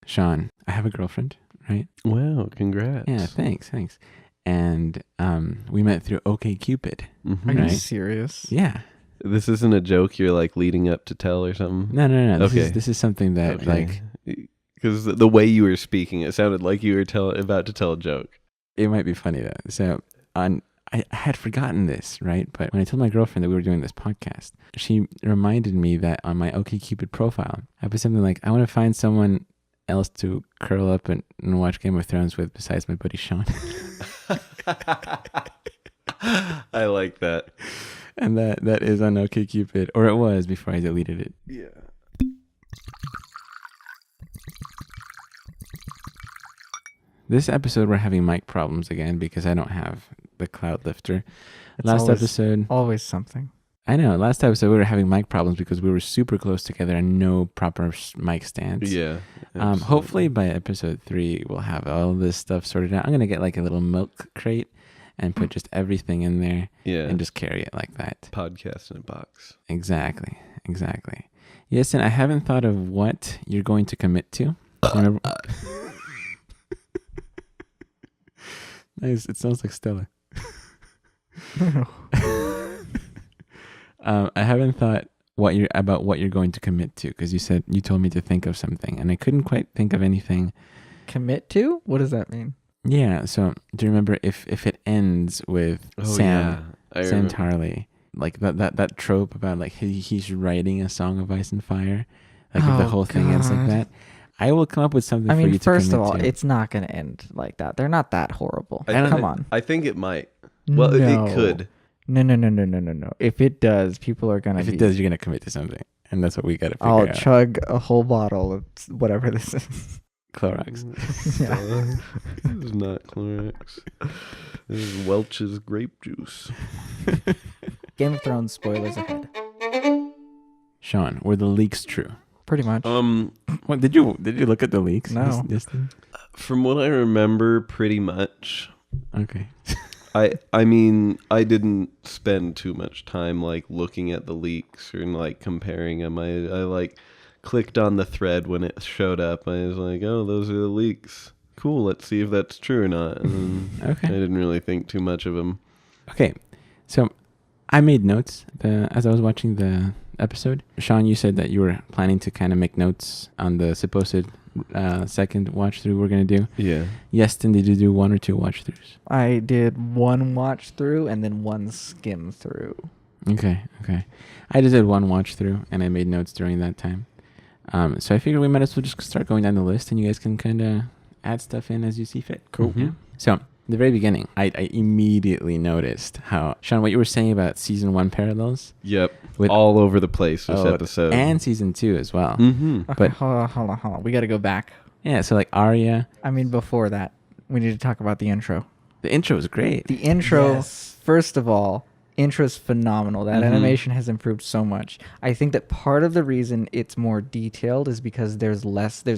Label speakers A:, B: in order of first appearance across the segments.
A: Shawn, I have a girlfriend, right?
B: Wow, congrats.
A: Yeah, thanks. And we met through OkCupid.
B: Mhm.
C: Are you
A: Right.
C: serious?
A: Yeah.
B: This isn't a joke you're like leading up to tell or something?
A: No.
B: Okay.
A: This is something that like
B: Because the way you were speaking, it sounded like you were about to tell a joke.
A: it might be funny though. So I had forgotten this, right? But when I told my girlfriend that we were doing this podcast, she reminded me that on my OkCupid profile, I put something like, I want to find someone else to curl up and watch Game of Thrones with besides my buddy Shawn.
B: I like that.
A: And that is on OkCupid, or it was before I deleted it.
B: Yeah.
A: This episode we're having mic problems again because I don't have the cloud lifter.
C: It's
A: Last
C: always-
A: episode,
C: Always something.
A: I know. Last episode we were having mic problems because we were super close together and no proper mic stands.
B: Yeah.
A: Hopefully by episode 3 we'll have all this stuff sorted out. I'm gonna get like a little milk crate and put just everything in there
B: Yeah.
A: and just carry it like that.
B: Podcast in a box.
A: Exactly. Yes, and I haven't thought of what you're going to commit to. Remember? Nice. It sounds like Stella. I haven't thought what you're going to commit to, because you told me to think of something and I couldn't quite think of anything.
C: Commit to? What does that mean?
A: Yeah, so do you remember if it ends with Sam
B: remember.
A: Tarly, like that trope about like he's writing a song of ice and fire, like if the
C: Oh,
A: whole thing ends like
C: God.
A: that, I will come up with something
C: I
A: for
C: mean,
A: you to
C: first of
A: commit
C: all,
A: to.
C: it's not going to end like that. They're not that horrible.
B: I-
C: Come on.
B: I think it might. Well,
C: No.
B: it could.
C: No. If it does, people are going to
A: If it does, you're gonna commit to something, and that's what we got to figure
C: I'll
A: out.
C: chug a whole bottle of whatever this is.
A: Clorox.
C: Yeah.
B: This is not Clorox. This is Welch's grape juice.
C: Game of Thrones spoilers ahead.
A: Shawn, were the leaks true?
C: Pretty much.
A: What did you look at the leaks?
C: No.
B: From what I remember, pretty much.
A: Okay.
B: I mean, I didn't spend too much time like looking at the leaks or like comparing them. I like clicked on the thread when it showed up. I was like, oh, those are the leaks. Cool. Let's see if that's true or not. And then
A: Okay.
B: I didn't really think too much of them.
A: Okay, so I made notes as I was watching the episode. Shawn, you said that you were planning to kind of make notes on the supposed second watch through we're gonna do.
B: Yeah.
A: Yeston, did you do 1 or 2 watch throughs?
C: I did one watch through and then one skim through.
A: Okay. I just did 1 watch through and I made notes during that time. So I figured we might as well just start going down the list and you guys can kind of add stuff in as you see fit.
B: Cool.
A: Yeah. So the very beginning, I immediately noticed how, Shawn, what you were saying about season 1 parallels.
B: Yep.
A: With-
B: all over the place this episode.
A: And season 2 as well.
B: Mm-hmm.
C: Okay,
A: But-
C: hold on. We got to go back.
A: Yeah, so like Arya,
C: I mean, before that, we need to talk about the intro.
A: the intro was great.
C: The intro,
B: Yes.
C: first of all, intro's phenomenal. That
B: Mhm.
C: animation has improved so much. I think that part of the reason it's more detailed is because there's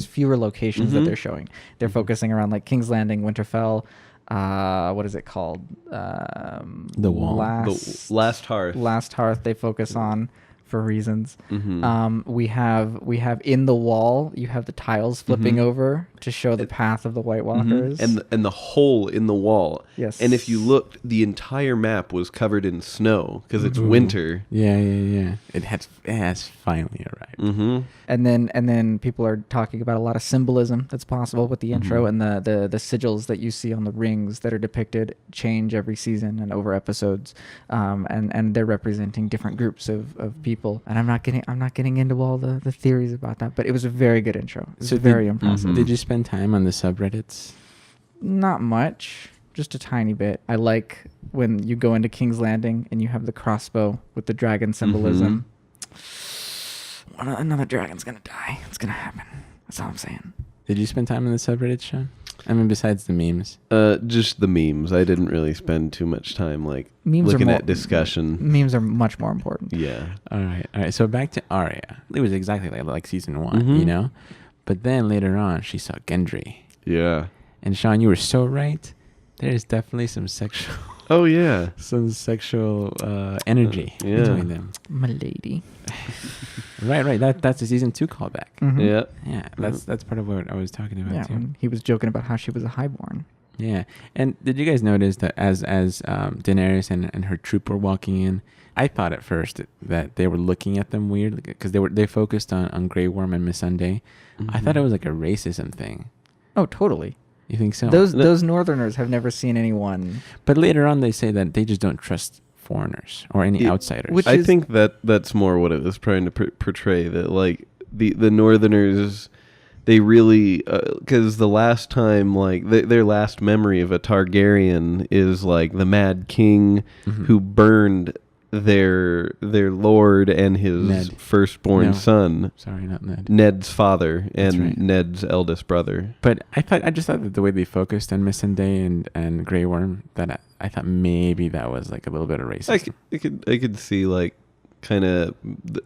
C: fewer locations that
B: Mhm.
C: they're showing. They're focusing around like King's Landing, Winterfell. What is it called?
A: The Wall.
B: The last hearth.
C: Last Hearth. They focus on for reasons.
B: Mm-hmm.
C: We have in the wall. You have the tiles flipping over to show the path of the White Walkers.
B: and the hole in the wall.
C: Yes.
B: And if you looked, the entire map was covered in snow because it's winter.
A: Yeah. It has finally arrived.
B: Mm-hmm.
C: And then people are talking about a lot of symbolism that's possible with the intro and the sigils that you see on the rings that are depicted change every season and over episodes, and they're representing different groups of people. And I'm not getting into all the theories about that, but it was a very good intro. It was very impressive.
A: Did you spend time on the subreddits?
C: Not much, just a tiny bit. I like when you go into King's Landing and you have the crossbow with the dragon symbolism. Another dragon's gonna die. It's gonna happen. That's all I'm saying.
A: Did you spend time on the subreddits, Shawn? I mean, besides the memes.
B: Just the memes. I didn't really spend too much time like
C: Memes
B: looking
C: are
B: at discussion.
C: Memes are much more important.
B: Yeah.
A: All right. So back to Arya. It was exactly like season 1,
B: Mhm.
A: you know? But then later on, she saw Gendry.
B: Yeah.
A: And Shawn, you were so right. There's definitely some sexual
B: Oh yeah.
A: some sexual energy
B: Yeah.
A: between them.
C: Milady.
A: Right. That's a season 2 callback.
C: Mhm.
B: Yeah.
A: Yeah, that's part of what I was talking about
C: Yeah,
A: too.
C: when he was joking about how she was a highborn.
A: Yeah, and did you guys notice that as Daenerys and her troop were walking in, I thought at first that they were looking at them weird because they focused on Grey Worm and Missandei. I thought it was like a racism thing.
C: Oh, totally.
A: You think so?
C: Those Northerners have never seen anyone.
A: But later on, they say that they just don't trust foreigners or any outsiders.
C: which
B: I
C: is-
B: think that's more what it was trying to portray, that like the Northerners, they really, because the last time, like their last memory of a Targaryen is like the Mad King who burned their lord and his
A: Ned.
B: firstborn
A: No.
B: son,
A: Sorry, not Ned.
B: Ned's father,
A: That's
B: and
A: right.
B: Ned's eldest brother.
A: But I just thought that the way they focused on Missandei and Grey Worm, that I thought maybe that was like a little bit of racism.
B: I could see like kind of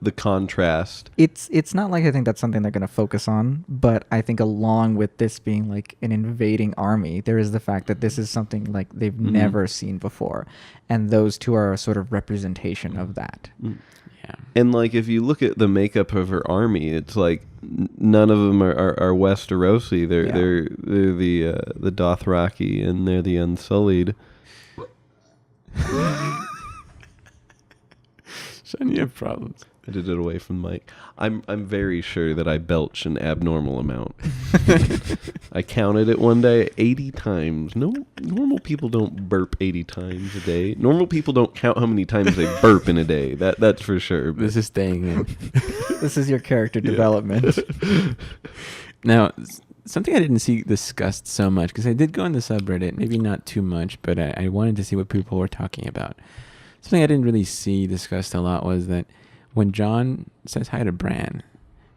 B: the contrast.
C: It's not like I think that's something they're going to focus on, but I think along with this being like an invading army, there is the fact that this is something like they've never seen before, and those two are a sort of representation of that.
A: Yeah.
B: And like if you look at the makeup of her army, it's like none of them are Westerosi. They're the Dothraki, and they're the Unsullied.
A: Shawn, you have problems.
B: I did it away from the mic. I'm very sure that I belch an abnormal amount. I counted it one day 80 times. No, normal people don't burp 80 times a day. Normal people don't count how many times they burp in a day. That's for sure.
A: This is staying in.
C: This is your character development.
A: Now, something I didn't see discussed so much, because I did go on the subreddit, maybe not too much, but I wanted to see what people were talking about. Something I didn't really see discussed a lot was that when Jon says hi to Bran,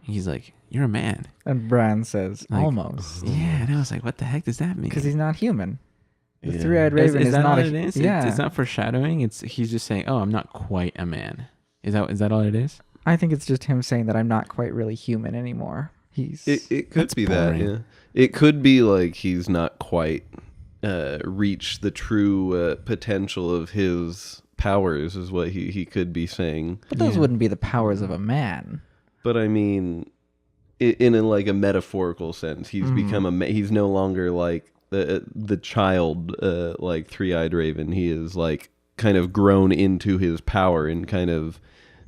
A: he's like, "You're a man."
C: And Bran says,
A: Like,
C: almost.
A: Yeah, and I was like, what the heck does that mean?
C: Because he's not human. The
B: Yeah.
C: three-eyed raven is
A: that
C: not
A: all
C: a...
A: it is?
C: Yeah.
A: It's not foreshadowing. He's just saying, "Oh, I'm not quite a man." Is that all it is?
C: I think it's just him saying that I'm not quite really human anymore. He's...
B: It could
A: That's
B: be
A: boring.
B: that. Yeah. It could be like he's not quite reached the true potential of his powers, is what he could be saying.
C: But those
A: Yeah.
C: wouldn't be the powers of a man.
B: But I mean, in like a metaphorical sense, he's become he's no longer like the child, like three-eyed raven. He is like kind of grown into his power and kind of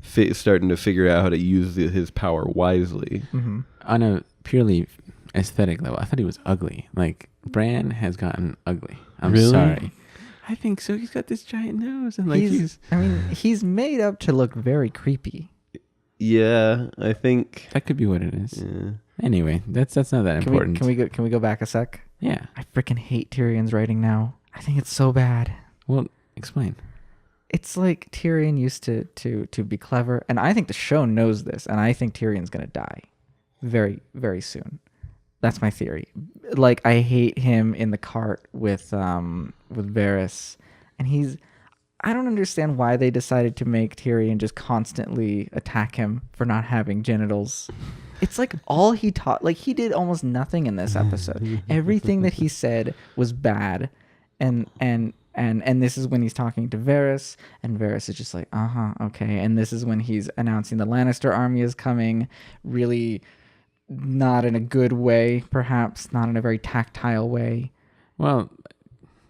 B: starting to figure out how to use his power wisely.
C: Mm-hmm.
A: On a purely aesthetic level, I thought he was ugly. Like, Bran has gotten ugly. I'm
B: Really?
A: sorry. I think so. He's got this giant nose, and like
C: he's made up to look very creepy.
B: Yeah, I think.
A: that could be what it is.
B: Yeah.
A: Anyway, that's not that important.
C: Can we go back a sec?
A: Yeah.
C: I freaking hate Tyrion's writing now. I think it's so bad.
A: Well, explain.
C: It's like Tyrion used to be clever, and I think the show knows this, and I think Tyrion's gonna die very, very soon. That's my theory. Like, I hate him in the cart with Varys, and I don't understand why they decided to make Tyrion just constantly attack him for not having genitals. It's like all he taught, like he did almost nothing in this episode. Everything that he said was bad, and this is when he's talking to Varys, and Varys is just like, okay. And this is when he's announcing the Lannister army is coming, really not in a good way, perhaps not in a very tactile way.
A: Well,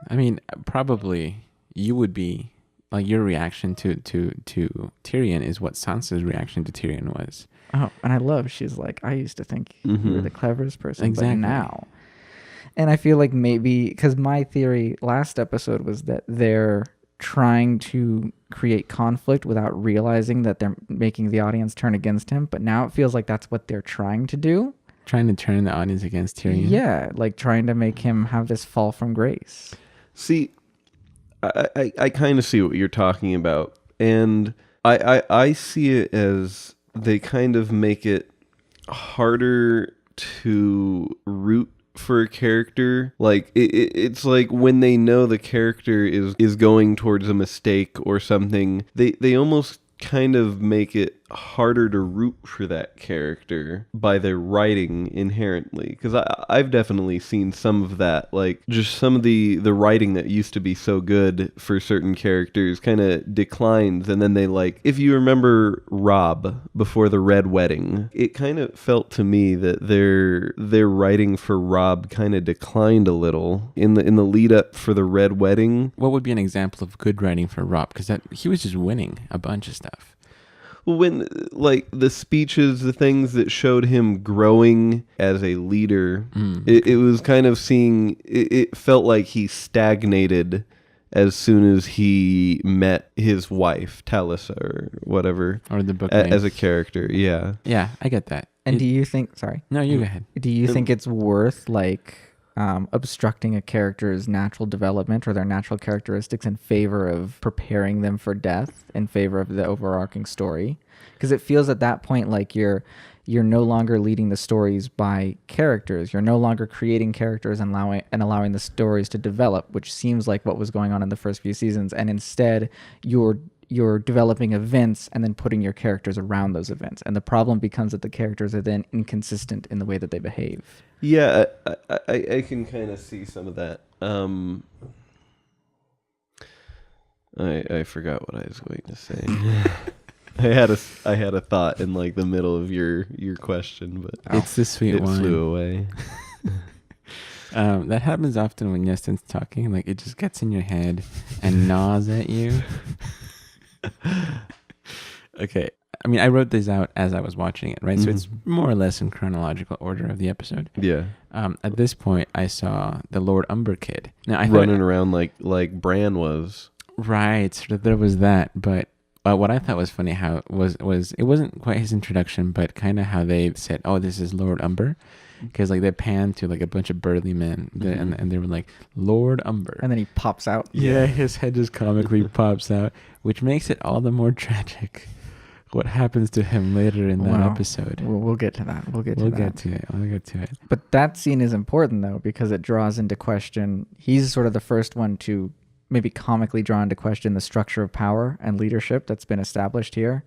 A: I mean, probably you would be like, your reaction to Tyrion is what Sansa's reaction to Tyrion was.
C: Oh, and I love, she's like, I used to think you were the cleverest person,
A: Exactly.
C: but now. And I feel like maybe, because my theory last episode was that they're trying to create conflict without realizing that they're making the audience turn against him. But now it feels like that's what they're trying to do.
A: Trying to turn the audience against Tyrion.
C: Yeah, like trying to make him have this fall from grace.
B: See, I kind of see what you're talking about, and I see it as they kind of make it harder to root for a character. Like it's like when they know the character is going towards a mistake or something, they almost kind of make it harder to root for that character by their writing inherently, because I've definitely seen some of that, like just some of the writing that used to be so good for certain characters kind of declines, and then they, like, if you remember Rob before the Red Wedding, it kind of felt to me that their writing for Rob kind of declined a little in the lead up for the Red Wedding.
A: What would be an example of good writing for Rob? Because he was just winning a bunch of stuff.
B: When, like, the speeches, the things that showed him growing as a leader, it was kind of it felt like he stagnated as soon as he met his wife, Talisa, or whatever.
A: Or the book
B: as a character, yeah.
A: Yeah, I get that.
C: And do you think, sorry.
A: No, you go ahead.
C: Do you think it's worth, like, obstructing a character's natural development or their natural characteristics in favor of preparing them for death, in favor of the overarching story? Because it feels at that point like you're no longer leading the stories by characters. You're no longer creating characters and allowing the stories to develop, which seems like what was going on in the first few seasons. And instead, you're developing events and then putting your characters around those events. And the problem becomes that the characters are then inconsistent in the way that they behave.
B: Yeah, I can kind of see some of that. I forgot what I was going to say. I had a thought in, like, the middle of your question, but
A: it's the sweet wine.
B: It flew away.
A: That happens often when Yeston's talking. Like, it just gets in your head and gnaws at you. Okay. I mean, I wrote these out as I was watching it, right? So it's more or less in chronological order of the episode.
B: Yeah.
A: At this point, I saw the Lord Umber kid. Now,
B: running around like Bran was.
A: Right. So there was that. But what I thought was funny how it wasn't quite his introduction, but kind of how they said, "Oh, this is Lord Umber," because like they panned to like a bunch of burly men, and they were like, "Lord Umber,"
C: and then he pops out.
A: Yeah, his head just comically pops out, which makes it all the more tragic. What happens to him later in that episode?
C: We'll get to that. We'll get to it. But that scene is important though, because it draws into question. He's sort of the first one to maybe comically draw into question the structure of power and leadership that's been established here,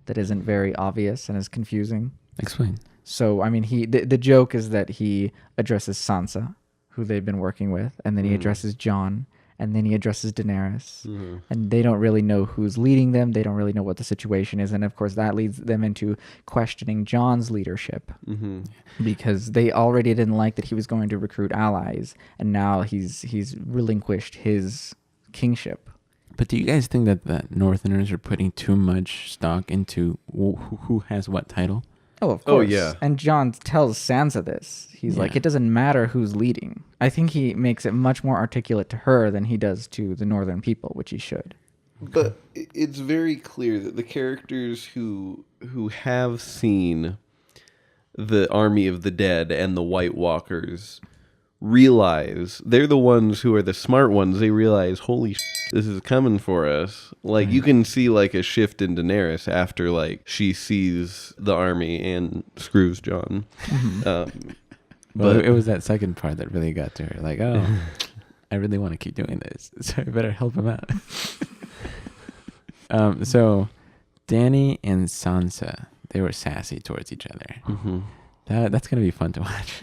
C: that isn't very obvious and is confusing.
A: Explain.
C: So, I mean, the joke is that he addresses Sansa, who they've been working with, and then he addresses Jon, and then he addresses Daenerys, and they don't really know who's leading them. They don't really know what the situation is, and of course that leads them into questioning Jon's leadership, because they already didn't like that he was going to recruit allies, and now he's relinquished his kingship.
A: But do you guys think that the Northerners are putting too much stock into who has what title?
C: Oh, of course.
B: Oh, yeah.
C: And Jon tells Sansa this. He's like, it doesn't matter who's leading. I think he makes it much more articulate to her than he does to the Northern people, which he should.
B: But it's very clear that the characters who have seen the Army of the Dead and the White Walkers realize, they're the ones who are the smart ones. They realize, holy shit, this is coming for us. Like, you can see like a shift in Daenerys after like she sees the army and screws Jon.
A: But it was that second part that really got to her. Like, oh, I really want to keep doing this, so I better help him out. So Dany and Sansa, they were sassy towards each other. That's gonna be fun to watch.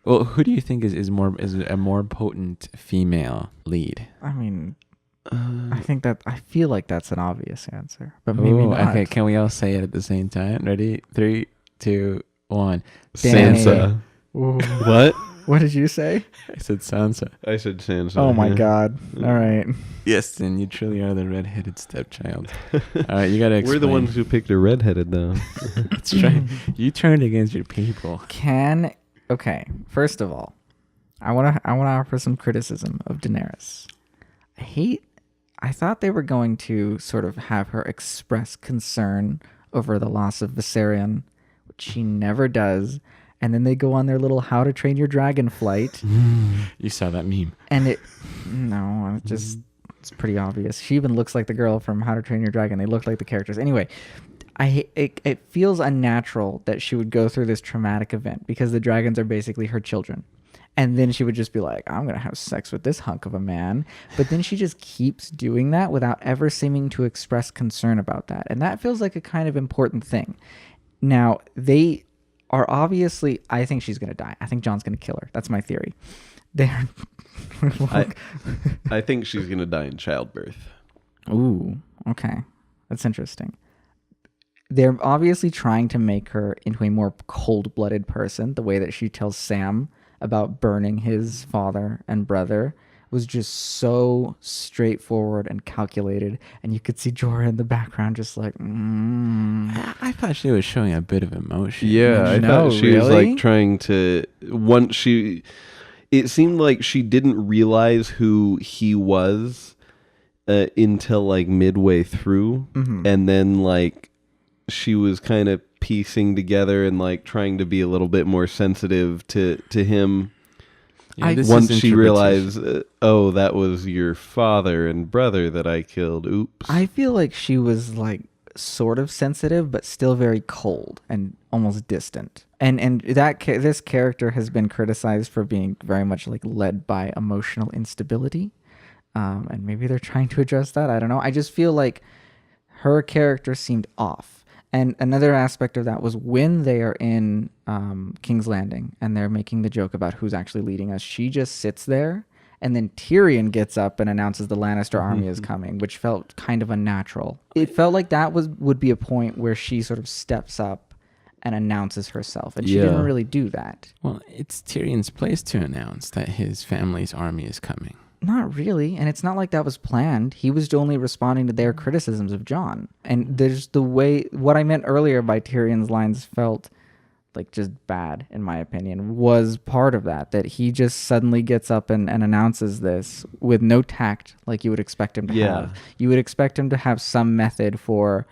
A: Well, who do you think is a more potent female lead?
C: I mean, I feel like that's an obvious answer, but maybe not.
A: Okay, can we all say it at the same time? Ready? 3, 2, 1.
B: Sansa. What?
C: What did you say?
A: I said Sansa.
B: I said Sansa.
C: Oh my God! All right.
A: Yes, then you truly are the redheaded stepchild. All right, you gotta explain.
B: We're the ones who picked her redheaded, though.
A: That's right. You turned against your people.
C: Okay, first of all, I want to offer some criticism of Daenerys. I thought they were going to sort of have her express concern over the loss of Viserion, which she never does, and then they go on their little How to Train Your Dragon flight.
A: You saw that meme.
C: And it's pretty obvious. She even looks like the girl from How to Train Your Dragon. They look like the characters. Anyway, it feels unnatural that she would go through this traumatic event because the dragons are basically her children. And then she would just be like, I'm going to have sex with this hunk of a man. But then she just keeps doing that without ever seeming to express concern about that. And that feels like a kind of important thing. Now, they are obviously, I think she's going to die. I think John's going to kill her. That's my theory. They're
B: I think she's going to die in childbirth.
C: Ooh, okay. That's interesting. They're obviously trying to make her into a more cold-blooded person. The way that she tells Sam about burning his father and brother was just so straightforward and calculated. And you could see Jorah in the background just like,
A: I thought she was showing a bit of emotion.
B: Yeah, I
C: No,
B: thought she was
C: really?
B: like trying to it seemed like she didn't realize who he was until like midway through. And then like she was kind of piecing together and like trying to be a little bit more sensitive to him.
A: Yeah, this
B: Once
A: is
B: she realized,
A: interpretation.
B: oh, that was your father and brother that I killed. Oops.
C: I feel like she was like sort of sensitive, but still very cold and almost distant. And this character has been criticized for being very much like led by emotional instability. And maybe they're trying to address that. I don't know. I just feel like her character seemed off. And another aspect of that was when they are in King's Landing and they're making the joke about who's actually leading us, she just sits there, and then Tyrion gets up and announces the Lannister army is coming, which felt kind of unnatural. It felt like that would be a point where she sort of steps up and announces herself, and she didn't really do that.
A: Well, it's Tyrion's place to announce that his family's army is coming.
C: Not really, and it's not like that was planned. He was only responding to their criticisms of Jon. And there's the way, what I meant earlier by Tyrion's lines felt like just bad, in my opinion, was part of that he just suddenly gets up and announces this with no tact like you would expect him to have. You would expect him to have some method for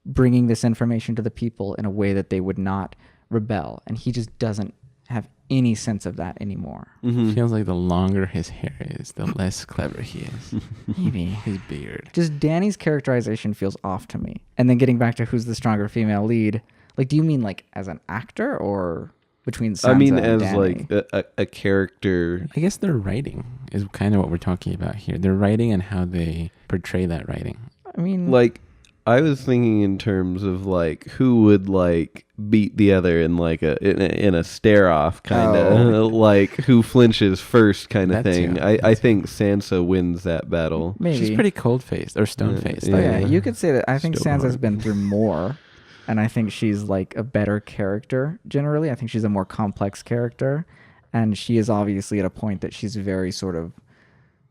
C: bringing this information to the people in a way that they would not rebel, and he just doesn't have any sense of that anymore.
A: Feels like the longer his hair is, the less clever he is.
C: Maybe.
A: His beard.
C: Just Dany's characterization feels off to me. And then getting back to who's the stronger female lead, like, do you mean like as an actor or between Sansa
B: I mean,
C: and
B: as
C: Dany?
B: like a character.
A: I guess their writing is kind of what we're talking about here. Their writing and how they portray that writing.
C: I mean,
B: Like, I was thinking in terms of like who would like beat the other in like in a stare off kind of like who flinches first kind of
A: That
B: thing.
A: too.
B: I think Sansa wins that battle.
C: maybe.
A: She's pretty cold-faced or stone-faced.
B: Yeah.
C: Yeah, you could say that. I think
A: Still
C: Sansa's
A: hard.
C: been through more, and I think she's like a better character generally. I think she's a more complex character, and she is obviously at a point that she's very sort of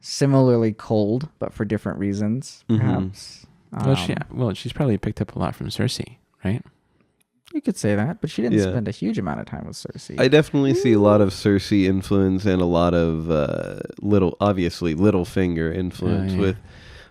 C: similarly cold, but for different reasons, perhaps.
A: Well, she's probably picked up a lot from Cersei, right?
C: You could say that, but she didn't
B: Yeah.
C: spend a huge amount of time with Cersei.
B: I definitely see a lot of Cersei influence and a lot of Littlefinger influence
A: yeah.
B: with,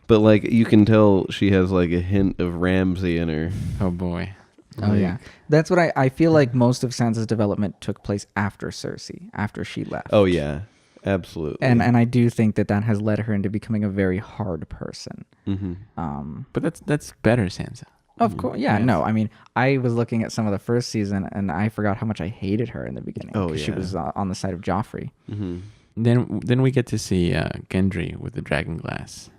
B: but like you can tell she has like a hint of Ramsay in her.
A: Oh boy.
C: Oh yeah, that's what I feel like. Most of Sansa's development took place after Cersei, after she left.
B: Oh yeah, absolutely.
C: and I do think that has led her into becoming a very hard person.
A: But that's better, Sansa.
C: Of course, yeah.
A: Yes.
C: No, I mean, I was looking at some of the first season, and I forgot how much I hated her in the beginning.
B: Oh,
C: 'cause she
B: yeah.
C: was on the side of Joffrey.
A: Then we get to see Gendry with the dragon glass.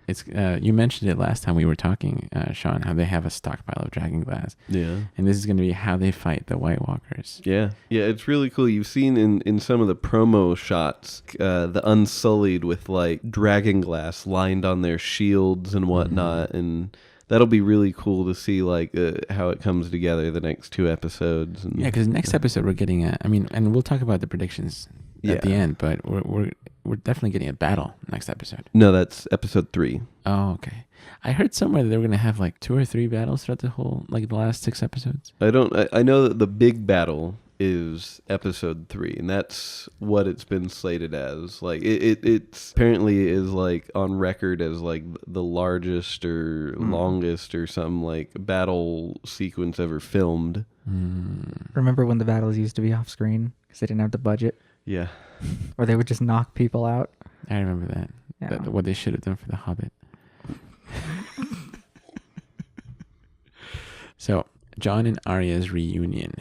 A: It's you mentioned it last time we were talking, Shawn, how they have a stockpile of dragon glass.
B: Yeah.
A: And this is going to be how they fight the White Walkers.
B: Yeah, it's really cool. You've seen in some of the promo shots, the Unsullied with like dragon glass lined on their shields and whatnot, and that'll be really cool to see like how it comes together the next 2 episodes. And,
A: Yeah, because next episode we're getting and we'll talk about the predictions at the end, but we're definitely getting a battle next episode.
B: No, that's episode 3.
A: Oh, okay. I heard somewhere that they were going to have like 2 or 3 battles throughout the last 6 episodes.
B: I know that the big battle is episode 3, and that's what it's been slated as. Like it's apparently is like on record as like the largest or longest or some like battle sequence ever filmed.
C: Remember when the battles used to be off screen because they didn't have the budget,
B: Yeah.
C: or they would just knock people out?
A: I remember that.
C: Yeah.
A: What they should have done for The Hobbit. So, Jon and Arya's reunion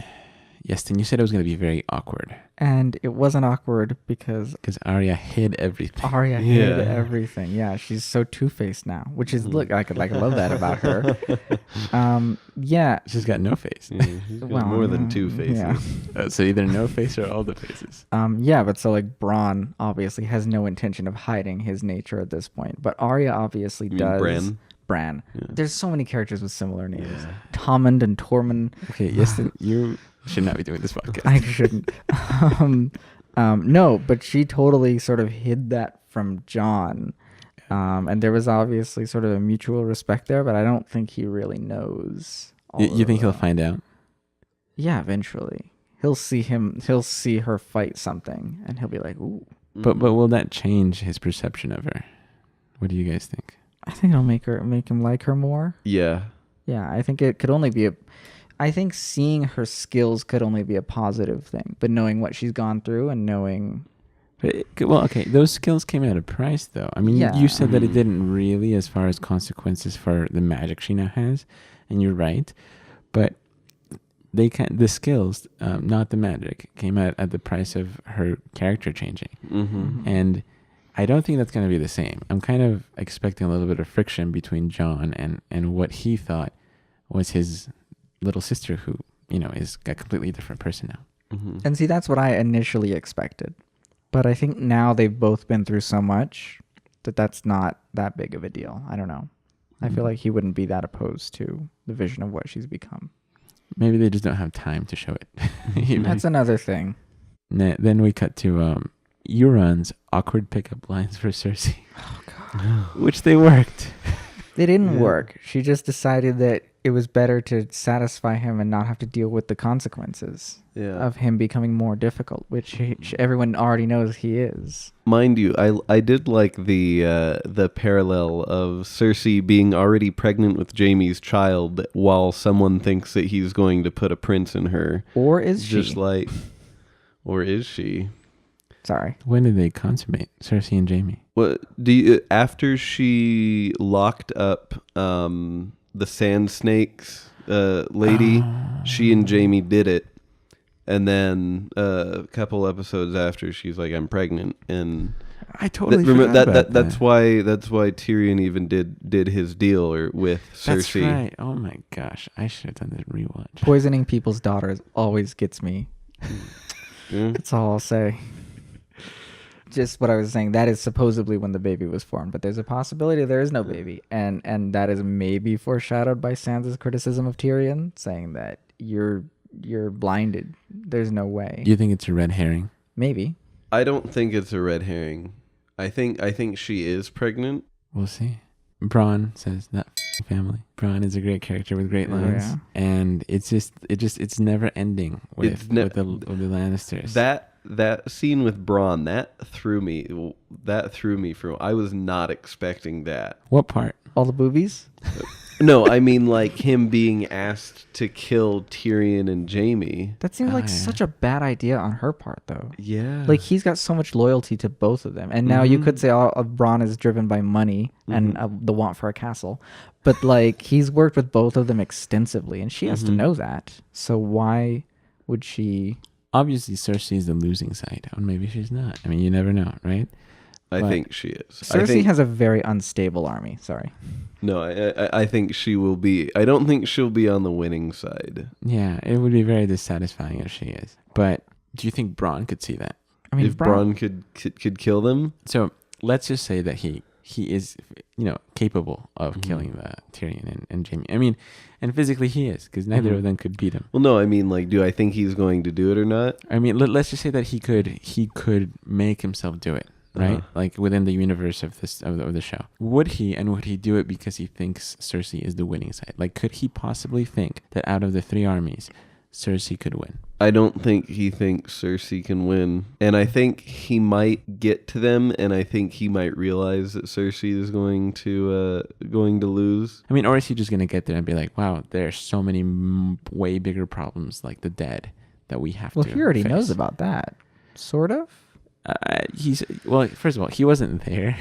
A: Yestin, you said it was going to be very awkward
C: And it wasn't awkward because
A: Arya hid everything.
C: Arya hid everything. Yeah, she's so two-faced now, which is look. I love that about her. Yeah.
A: She's got no face.
B: Yeah, she's got more than two faces.
C: Yeah.
A: So either no face or all the faces.
C: Yeah, but so like Bronn obviously has no intention of hiding his nature at this point, but Arya obviously
B: You mean
C: does. Bran.
B: Yeah.
C: There's so many characters with similar names. Tormund and Tormund.
A: Okay, Yestin, you should not be doing this podcast.
C: I shouldn't. No, but she totally sort of hid that from Jon. And there was obviously sort of a mutual respect there, but I don't think he really knows.
A: You think he'll find out?
C: Yeah, eventually. He'll see her fight something and he'll be like, ooh.
A: But will that change his perception of her? What do you guys think?
C: I think it'll make him like her more.
B: Yeah.
C: Yeah, I think it could only be I think seeing her skills could only be a positive thing, but knowing what she's gone through and knowing.
A: Well, okay, those skills came at a price, though. I mean,
C: Yeah.
A: you said that it didn't really, as far as consequences for the magic she now has, and you're right. But the skills, not the magic, came at the price of her character changing, and I don't think that's going to be the same. I'm kind of expecting a little bit of friction between Jon and what he thought was his little sister, who is a completely different person now.
C: And see, that's what I initially expected. But I think now they've both been through so much that's not that big of a deal. I don't know. I feel like he wouldn't be that opposed to the vision of what she's become.
A: Maybe they just don't have time to show it.
C: That's another thing.
A: Then we cut to Euron's awkward pickup lines for Cersei.
C: Oh, God.
A: Which they worked.
C: They didn't work. She just decided that it was better to satisfy him and not have to deal with the consequences of him becoming more difficult, which everyone already knows he is.
B: Mind you, I did like the parallel of Cersei being already pregnant with Jaime's child while someone thinks that he's going to put a prince in her.
C: Or is she?
B: Just like, or is she?
C: Sorry.
A: When did they consummate, Cersei and Jaime?
B: What after she locked up the Sand Snakes lady, she and Jaime did it, and then a couple episodes after, she's like, "I'm pregnant," and
A: I totally forgot about that.
B: That's why Tyrion even did his deal with Cersei.
A: That's right. Oh my gosh, I should have done this rewatch.
C: Poisoning people's daughters always gets me.
B: Yeah.
C: That's all I'll say. Just what I was saying, that is supposedly when the baby was formed, but there's a possibility there is no baby, and that is maybe foreshadowed by Sansa's criticism of Tyrion, saying that you're blinded. There's no way.
A: Do you think it's a red herring?
C: Maybe.
B: I don't think it's a red herring. I think she is pregnant.
A: We'll see. Bronn says that family. Bronn is a great character with great lines, and it's never ending with the Lannisters.
B: That scene with Bronn, that threw me from. I was not expecting that.
A: What part?
C: All the boobies?
B: No, I mean like him being asked to kill Tyrion and Jaime.
C: That seems like such a bad idea on her part, though.
B: Yeah.
C: Like, he's got so much loyalty to both of them. And now you could say Bronn is driven by money and the want for a castle. But, like, he's worked with both of them extensively, and she has to know that. So why would she...
A: Obviously, Cersei is the losing side. Or maybe she's not. I mean, you never know, right?
B: I think she is.
C: Cersei has a very unstable army. Sorry.
B: No, I think she will be. I don't think she'll be on the winning side.
A: Yeah, it would be very dissatisfying if she is. But do you think Bronn could see that?
C: I mean,
B: if Bronn could kill them?
A: So let's just say that he is, capable of killing the Tyrion and Jaime. I mean, and physically he is, because neither of them could beat him.
B: Well, no, I mean, like, do I think he's going to do it or not?
A: I mean, let's just say that he could make himself do it. Right, like within the universe of the show, would he do it because he thinks Cersei is the winning side? Like, could he possibly think that out of the three armies, Cersei could win?
B: I don't think he thinks Cersei can win, and I think he might get to them, and I think he might realize that Cersei is going to lose.
A: I mean, or is he just going to get there and be like, "Wow, there's so many way bigger problems like the dead that we have to."
C: Well, he already
A: face.
C: knows about that, sort of.
A: First of all, he wasn't there.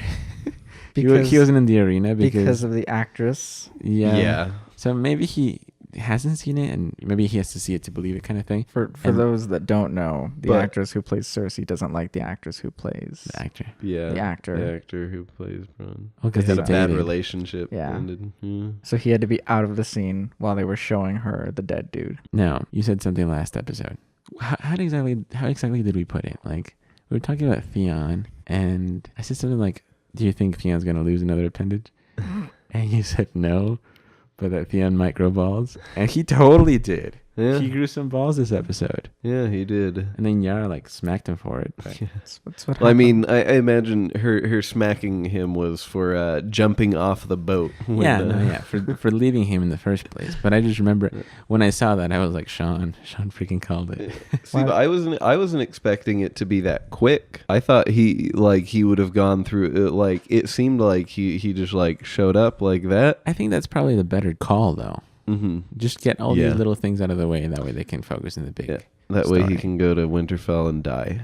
C: Because
A: he wasn't in the arena
C: because of the actress.
A: Yeah. So maybe he hasn't seen it, and maybe he has to see it to believe it, kind of thing.
C: For those that don't know, the actress who plays Cersei doesn't like the actress who plays
A: the actor.
B: Yeah,
C: the actor.
B: The actor who plays Bronn.
A: Oh, because
B: They
A: they
B: had a bad
A: dated.
B: relationship.
C: Yeah.
B: Ended. Yeah.
C: So he had to be out of the scene while they were showing her the dead dude.
A: No, you said something last episode. How exactly did we put it? Like, we were talking about Theon, and I said something like, "Do you think Theon's gonna lose another appendage?" And you said no, but that Theon might grow balls, and he totally did.
B: Yeah.
A: He grew some balls this episode,
B: Yeah, he did.
A: and then Yara like smacked him for it. But
C: That's what
B: Well, I
C: happened.
B: mean, I imagine her smacking him was for jumping off the boat.
A: for leaving him in the first place. But I just remember when I saw that, I was like, Shawn freaking called it.
B: See, but I wasn't expecting it to be that quick. I thought he would have gone through it. Like, it seemed like he just like showed up like that.
A: I think that's probably the better call, though.
B: Mm-hmm.
A: Just get all these little things out of the way, and that way they can focus on the big.
B: Yeah. That way he
A: story.
B: can go to Winterfell and die.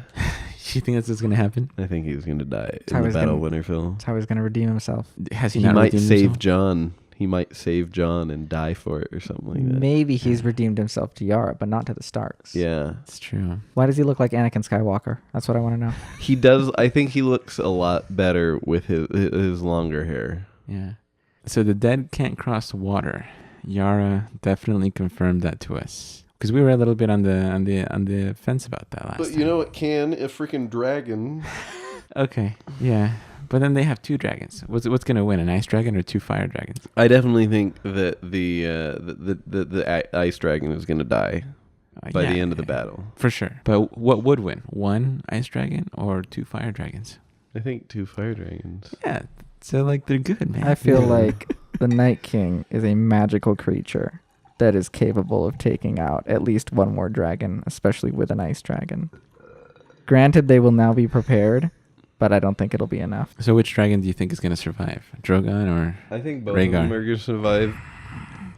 A: You think that's what's going to happen?
B: I think he's going to die
C: how
B: in the
C: he's
B: Battle
C: gonna-
B: of Winterfell.
C: That's how he's going to redeem himself.
A: Has he,
B: He
A: not
B: might
A: redeemed
B: save
A: himself?
B: John. He might save John and die for it or something like that.
C: Maybe he's redeemed himself to Yara, but not to the Starks.
B: Yeah.
A: It's true.
C: Why does he look like Anakin Skywalker? That's what I want to know.
B: He does. I think he looks a lot better with his longer hair.
A: Yeah. So the dead can't cross water. Yara definitely confirmed that to us, because we were a little bit on the fence about that last time.
B: it can a freaking dragon.
A: Okay. Yeah. But then they have two dragons. What's going to win, an ice dragon or two fire dragons?
B: I definitely think that the ice dragon is going to die by the end of the battle.
A: For sure. But what would win? One ice dragon or two fire dragons?
B: I think two fire dragons.
A: Yeah. So like they're good, man.
C: I feel like the Night King is a magical creature that is capable of taking out at least one more dragon, especially with an ice dragon. Granted, they will now be prepared, but I don't think it'll be enough.
A: So which dragon do you think is going to survive? Drogon or...
B: I think both
A: Rhaegar.
B: of them are going to survive.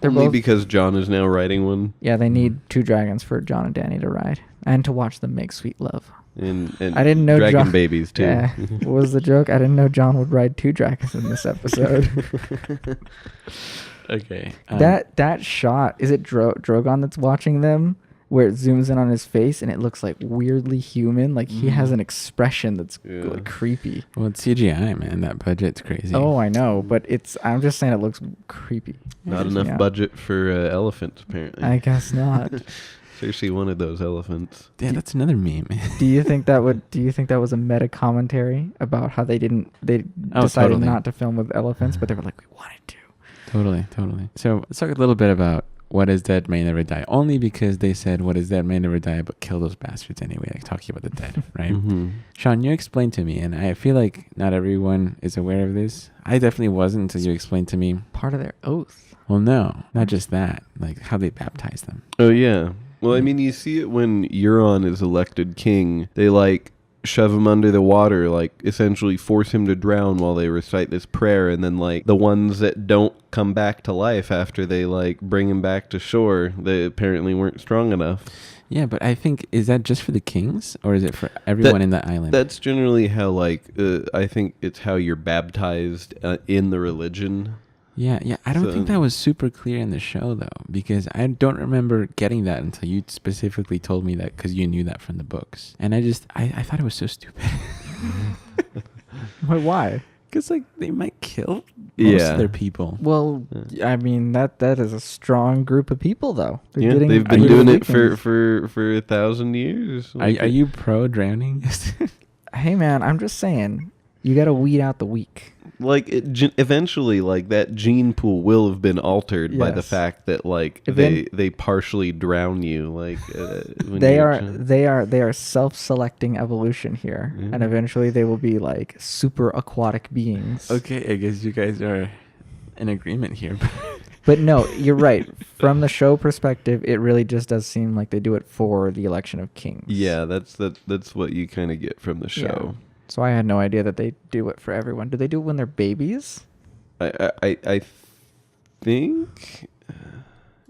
C: They're
B: Only
C: both-
B: because John is now riding one.
C: Yeah, they need two dragons for Jon and Dany to ride and to watch them make sweet love.
B: And
C: I didn't know
B: dragon
C: Jon-
B: babies too.
C: Yeah, what was the joke? I didn't know Jon would ride two dragons in this episode.
A: Okay.
C: That shot, is it Drogon that's watching them? Where it zooms in on his face and it looks like weirdly human. Like he has an expression that's like creepy.
A: Well, it's CGI, man. That budget's crazy.
C: Oh, I know, but I'm just saying it looks creepy.
B: Not
C: Yeah.
B: enough budget for elephants, apparently.
C: I guess not.
B: Cersei wanted those elephants.
A: Yeah, that's another meme.
C: Do you think that was a meta commentary about how they decided
A: totally.
C: not to film with elephants, but they were like, we wanted to.
A: Totally. So let's talk a little bit about what is dead may never die. Only because they said what is dead may never die, but kill those bastards anyway. Like talking about the dead, right?
B: Mm-hmm.
A: Shawn, you explained to me, and I feel like not everyone is aware of this. I definitely wasn't until you explained to me.
C: Part of their oath.
A: Well, no, not just that. Like how they baptize them.
B: Oh yeah. Well, I mean, you see it when Euron is elected king. They like shove him under the water, like essentially force him to drown while they recite this prayer, and then like the ones that don't come back to life after they like bring him back to shore, they apparently weren't strong enough.
A: Yeah, but I think, is that just for the kings, or is it for everyone in that island?
B: That's generally how I think it's how you're baptized in the religion.
A: Yeah. I don't
B: So-
A: think that was super clear in the show, though, because I don't remember getting that until you specifically told me that, because you knew that from the books. And I thought it was so stupid.
C: Wait, why?
A: Because, like, they might kill most
B: Yeah.
A: of their people.
C: Well, I mean that is a strong group of people, though.
B: Yeah,
C: getting
B: they've been
C: good
B: doing it
C: weekends.
B: for 1,000 years.
A: Are you pro drowning?
C: Hey, man, I'm just saying, you got to weed out the weak.
B: Like eventually, like that gene pool will have been altered by the
C: Yes.
B: fact that like
C: Even-
B: they partially drown you. Like when
C: They
B: you're
C: are they are self-selecting evolution here, and eventually they will be like super aquatic beings.
A: Okay, I guess you guys are in agreement here.
C: But no, you're right. From the show perspective, it really just does seem like they do it for the election of kings.
B: Yeah, that's what you kind of get from the show.
C: Yeah. So I had no idea that they do it for everyone. Do they do it when they're babies?
B: I think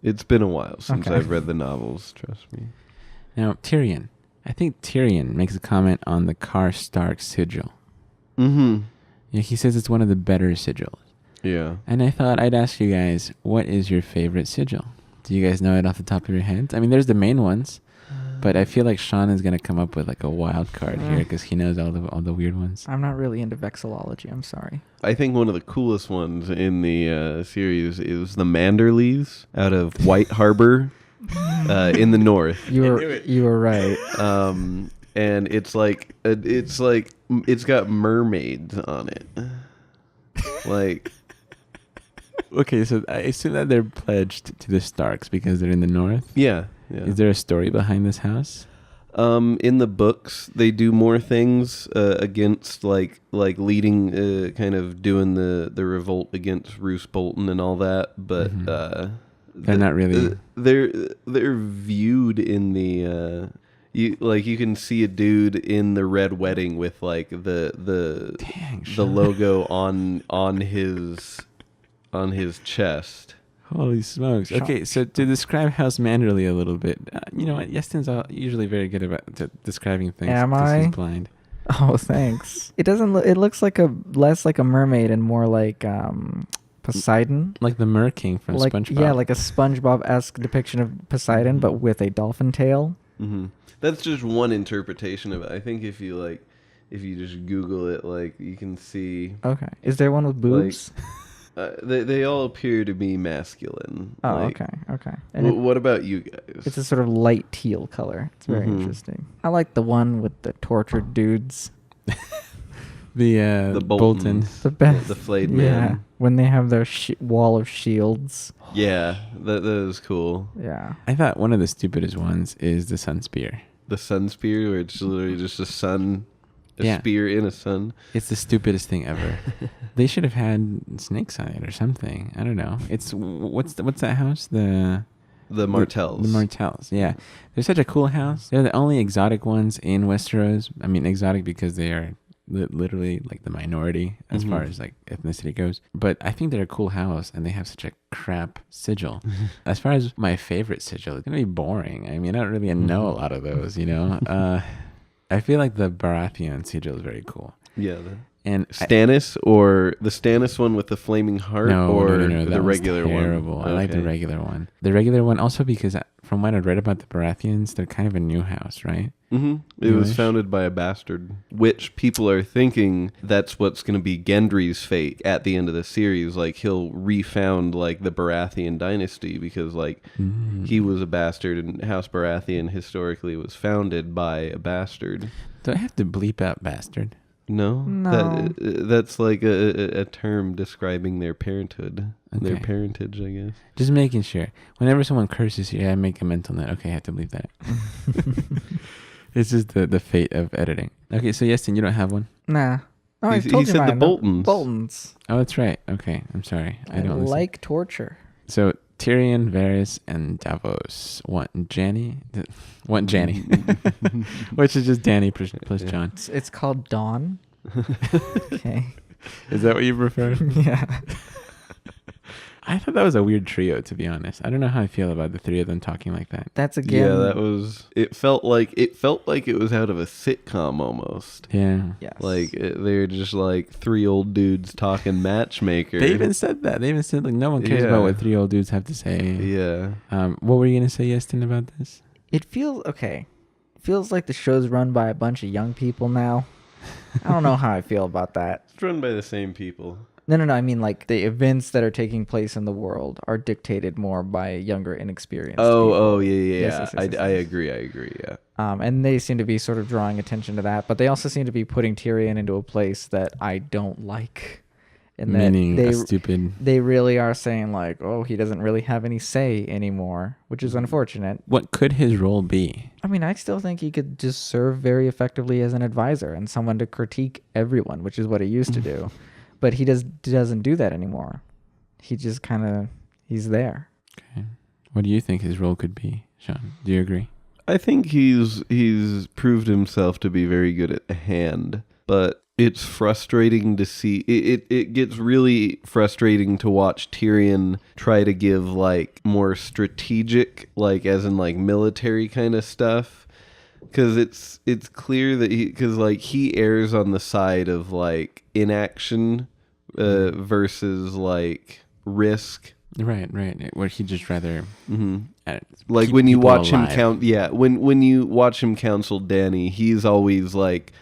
B: it's been a while since
C: Okay.
B: I've read the novels. Trust me.
A: Now, Tyrion. I think Tyrion makes a comment on the Karstark sigil.
B: Mm-hmm.
A: Yeah, he says it's one of the better sigils.
B: Yeah.
A: And I thought I'd ask you guys, what is your favorite sigil? Do you guys know it off the top of your heads? I mean, there's the main ones, but I feel like Shawn is gonna come up with like a wild card here because he knows all the weird ones.
C: I'm not really into vexillology. I'm sorry.
B: I think one of the coolest ones in the series is the Manderleys out of White Harbor in the north.
C: You were right.
B: And it's got mermaids on it. Like,
A: Okay, so I assume that they're pledged to the Starks because they're in the north.
B: yeah.
A: Is there a story behind this house?
B: In the books, they do more things against like leading, kind of doing the revolt against Roose Bolton and all that. But
A: They're not really.
B: They're viewed in the. You can see a dude in the red wedding with like the logo on his chest.
A: Holy smokes. Okay, so to describe House Manderley a little bit, you know what? Yeston's usually very good about describing things.
C: Am
A: 'cause
C: I?
A: He's blind.
C: Oh, thanks. It doesn't. It looks like less like a mermaid and more like Poseidon.
A: Like the Mer King from SpongeBob.
C: Yeah, like a SpongeBob-esque depiction of Poseidon, but with a dolphin tail.
B: Mm-hmm. That's just one interpretation of it. I think if you just Google it, like you can see.
C: Okay. Is there one with boobs?
B: They all appear to be masculine.
C: Oh,
B: like,
C: okay. And
B: what about you guys?
C: it's a sort of light teal color. It's very interesting. I like the one with the tortured dudes.
A: the Boltons.
C: The best.
B: The flayed
C: Yeah,
B: man.
C: when they have their wall of shields.
B: Yeah, that is cool.
C: Yeah.
A: I thought one of the stupidest ones is the Sun Spear.
B: The sun spear, where it's literally just a sun,
A: Yeah.
B: spear in a sun.
A: It's the stupidest thing ever. They should have had snakes on it or something. I don't know. It's what's that house? The
B: Martells.
A: The Martells. Yeah, they're such a cool house. They're the only exotic ones in Westeros. I mean, exotic because they are literally like the minority as far as like ethnicity goes. But I think they're a cool house, and they have such a crap sigil. As far as my favorite sigil, it's gonna be boring. I mean, I don't really know a lot of those. You know, I feel like the Baratheon sigil is very cool.
B: Yeah.
A: And
B: Stannis, or the Stannis one with the flaming heart, or
A: no,
B: the
A: that
B: regular
A: was terrible.
B: one?
A: I like the regular one. The regular one also because from what I read about the Baratheons, they're kind of a new house, right?
B: Mm-hmm. It was
A: Newish.
B: founded by a bastard, which people are thinking that's what's going to be Gendry's fate at the end of the series. Like, he'll refound like the Baratheon dynasty because like he was a bastard, and House Baratheon historically was founded by a bastard.
A: Do I have to bleep out bastard?
B: No. That's like a term describing their parenthood, their
A: Okay.
B: parentage, I guess.
A: Just making sure. Whenever someone curses you, I make a mental note. Okay, I have to bleep that. It's just the fate of editing. Okay, so Yestin, you don't have one?
C: Nah. Oh, I
B: He
C: told you
B: said the
C: mine.
B: Boltons.
C: Boltons.
A: Oh, that's right. Okay, I'm sorry. I don't listen.
C: like torture.
A: So Tyrion, Varys, and Davos want Janny, which is just Danny plus John.
C: It's called Dawn. Okay.
A: Is that what you prefer?
C: Yeah.
A: I thought that was a weird trio, to be honest. I don't know how I feel about the three of them talking like that.
C: That's again.
B: Yeah, that was. It felt like it was out of a sitcom almost.
A: Yeah.
C: Yes.
B: Like they're just like three old dudes talking matchmaker.
A: They even said that. They even said like no one cares
B: Yeah.
A: about what three old dudes have to say.
B: Yeah.
A: What were you gonna say, Yestin, about this?
C: It feels okay. Feels like the show's run by a bunch of young people now. I don't know how I feel about that.
B: It's run by the same people.
C: No. I mean, like the events that are taking place in the world are dictated more by younger, inexperienced.
B: Oh,
C: people.
B: yeah.
C: Yes.
B: I agree. Yeah.
C: And they seem to be sort of drawing attention to that, but they also seem to be putting Tyrion into a place that I don't like. And that
A: Meaning a stupid.
C: They really are saying like, oh, he doesn't really have any say anymore, which is unfortunate.
A: What could his role be?
C: I mean, I still think he could just serve very effectively as an advisor and someone to critique everyone, which is what he used to do. But he doesn't do that anymore. He just he's there.
A: Okay. What do you think his role could be, Shawn? Do you agree?
B: I think he's proved himself to be very good at the hand, but it's frustrating to see. It gets really frustrating to watch Tyrion try to give like more strategic, like as in like military kind of stuff, because it's clear that he errs on the side of like inaction versus like risk.
A: Right. Where he'd just rather
B: Like
A: keep
B: when you
A: people
B: watch him
A: alive.
B: when you watch him counsel Dany, he's always like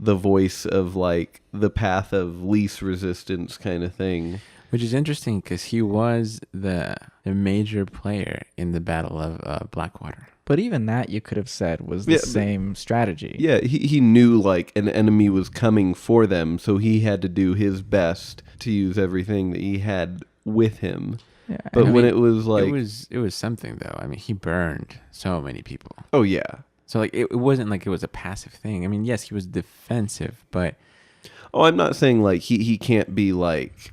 B: the voice of like the path of least resistance kind of thing.
A: Which is interesting because he was the major player in the Battle of Blackwater.
C: But even that you could have said was the same strategy.
B: Yeah, he knew like an enemy was coming for them, so he had to do his best to use everything that he had with him.
C: Yeah.
B: But when it was like
A: it was something though. I mean, he burned so many people.
B: oh yeah.
A: So like it wasn't like it was a passive thing. I mean, yes, he was defensive, but
B: Oh, I'm not saying like he can't be like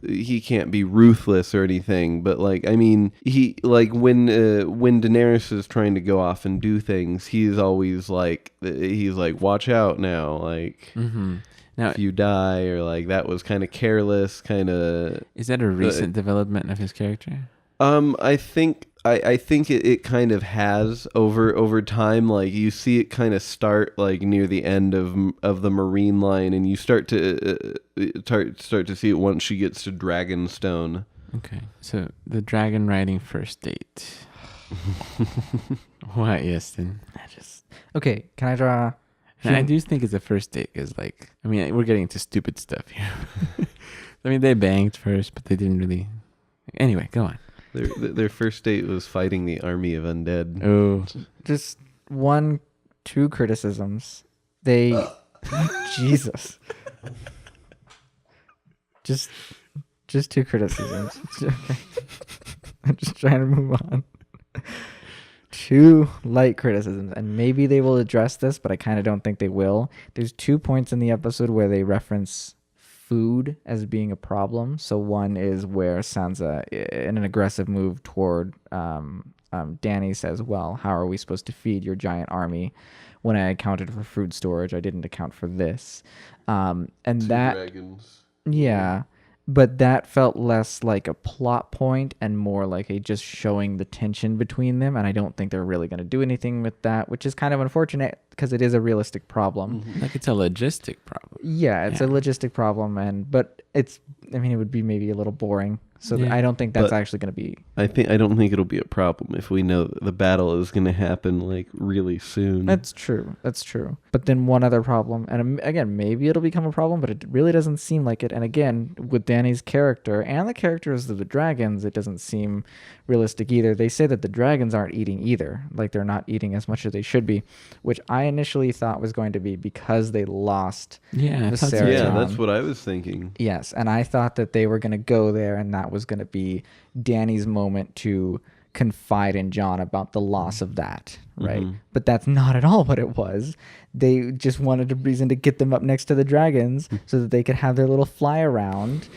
B: he can't be ruthless or anything, but like I mean he like when Daenerys is trying to go off and do things, he's always like watch out now, like
A: now
B: if you die or like that was kind of careless, kind of.
A: Is that a recent development of his character?
B: I think it kind of has over time. Like you see it kind of start like near the end of the Marine line, and you start to start to see it once she gets to Dragonstone.
A: Okay, so the dragon riding first date. What, Yeston?
C: Okay, can I draw?
A: And I do think it's a first date because, like, I mean, we're getting into stupid stuff here. I mean, they banged first, but they didn't really. Anyway, go on.
B: Their first date was fighting the army of undead.
A: Oh,
C: Just two criticisms. They, Jesus. Just two criticisms. Okay. I'm just trying to move on. Two light criticisms, and maybe they will address this, but I kind of don't think they will. There's 2 points in the episode where they reference food as being a problem. So one is where Sansa, in an aggressive move toward Dany, says, well, how are we supposed to feed your giant army? When I accounted for food storage, I didn't account for this. And
B: Two
C: that
B: dragons.
C: Yeah, but that felt less like a plot point and more like a just showing the tension between them. And I don't think they're really going to do anything with that, which is kind of unfortunate because it is a realistic problem.
A: like it's a logistic problem.
C: Yeah, it's a logistic problem, but it would be maybe a little boring. So
A: Yeah.
C: I don't think that's
B: But
C: actually going to be.
B: I don't think it'll be a problem if we know that the battle is going to happen like really soon.
C: That's true. But then one other problem, and again, maybe it'll become a problem, but it really doesn't seem like it. And again, with Dany's character and the characters of the dragons, it doesn't seem realistic either. They say that the dragons aren't eating either. Like they're not eating as much as they should be, which I initially thought was going to be because they lost
A: Yeah, I
C: the
A: thought so.
C: Sarah
B: yeah,
C: John.
B: that's what I was thinking.
C: Yes, and I thought that they were going to go there and that was going to be Dany's moment to confide in Jon about the loss of that, right? But that's not at all what it was. They just wanted a reason to get them up next to the dragons so that they could have their little fly around.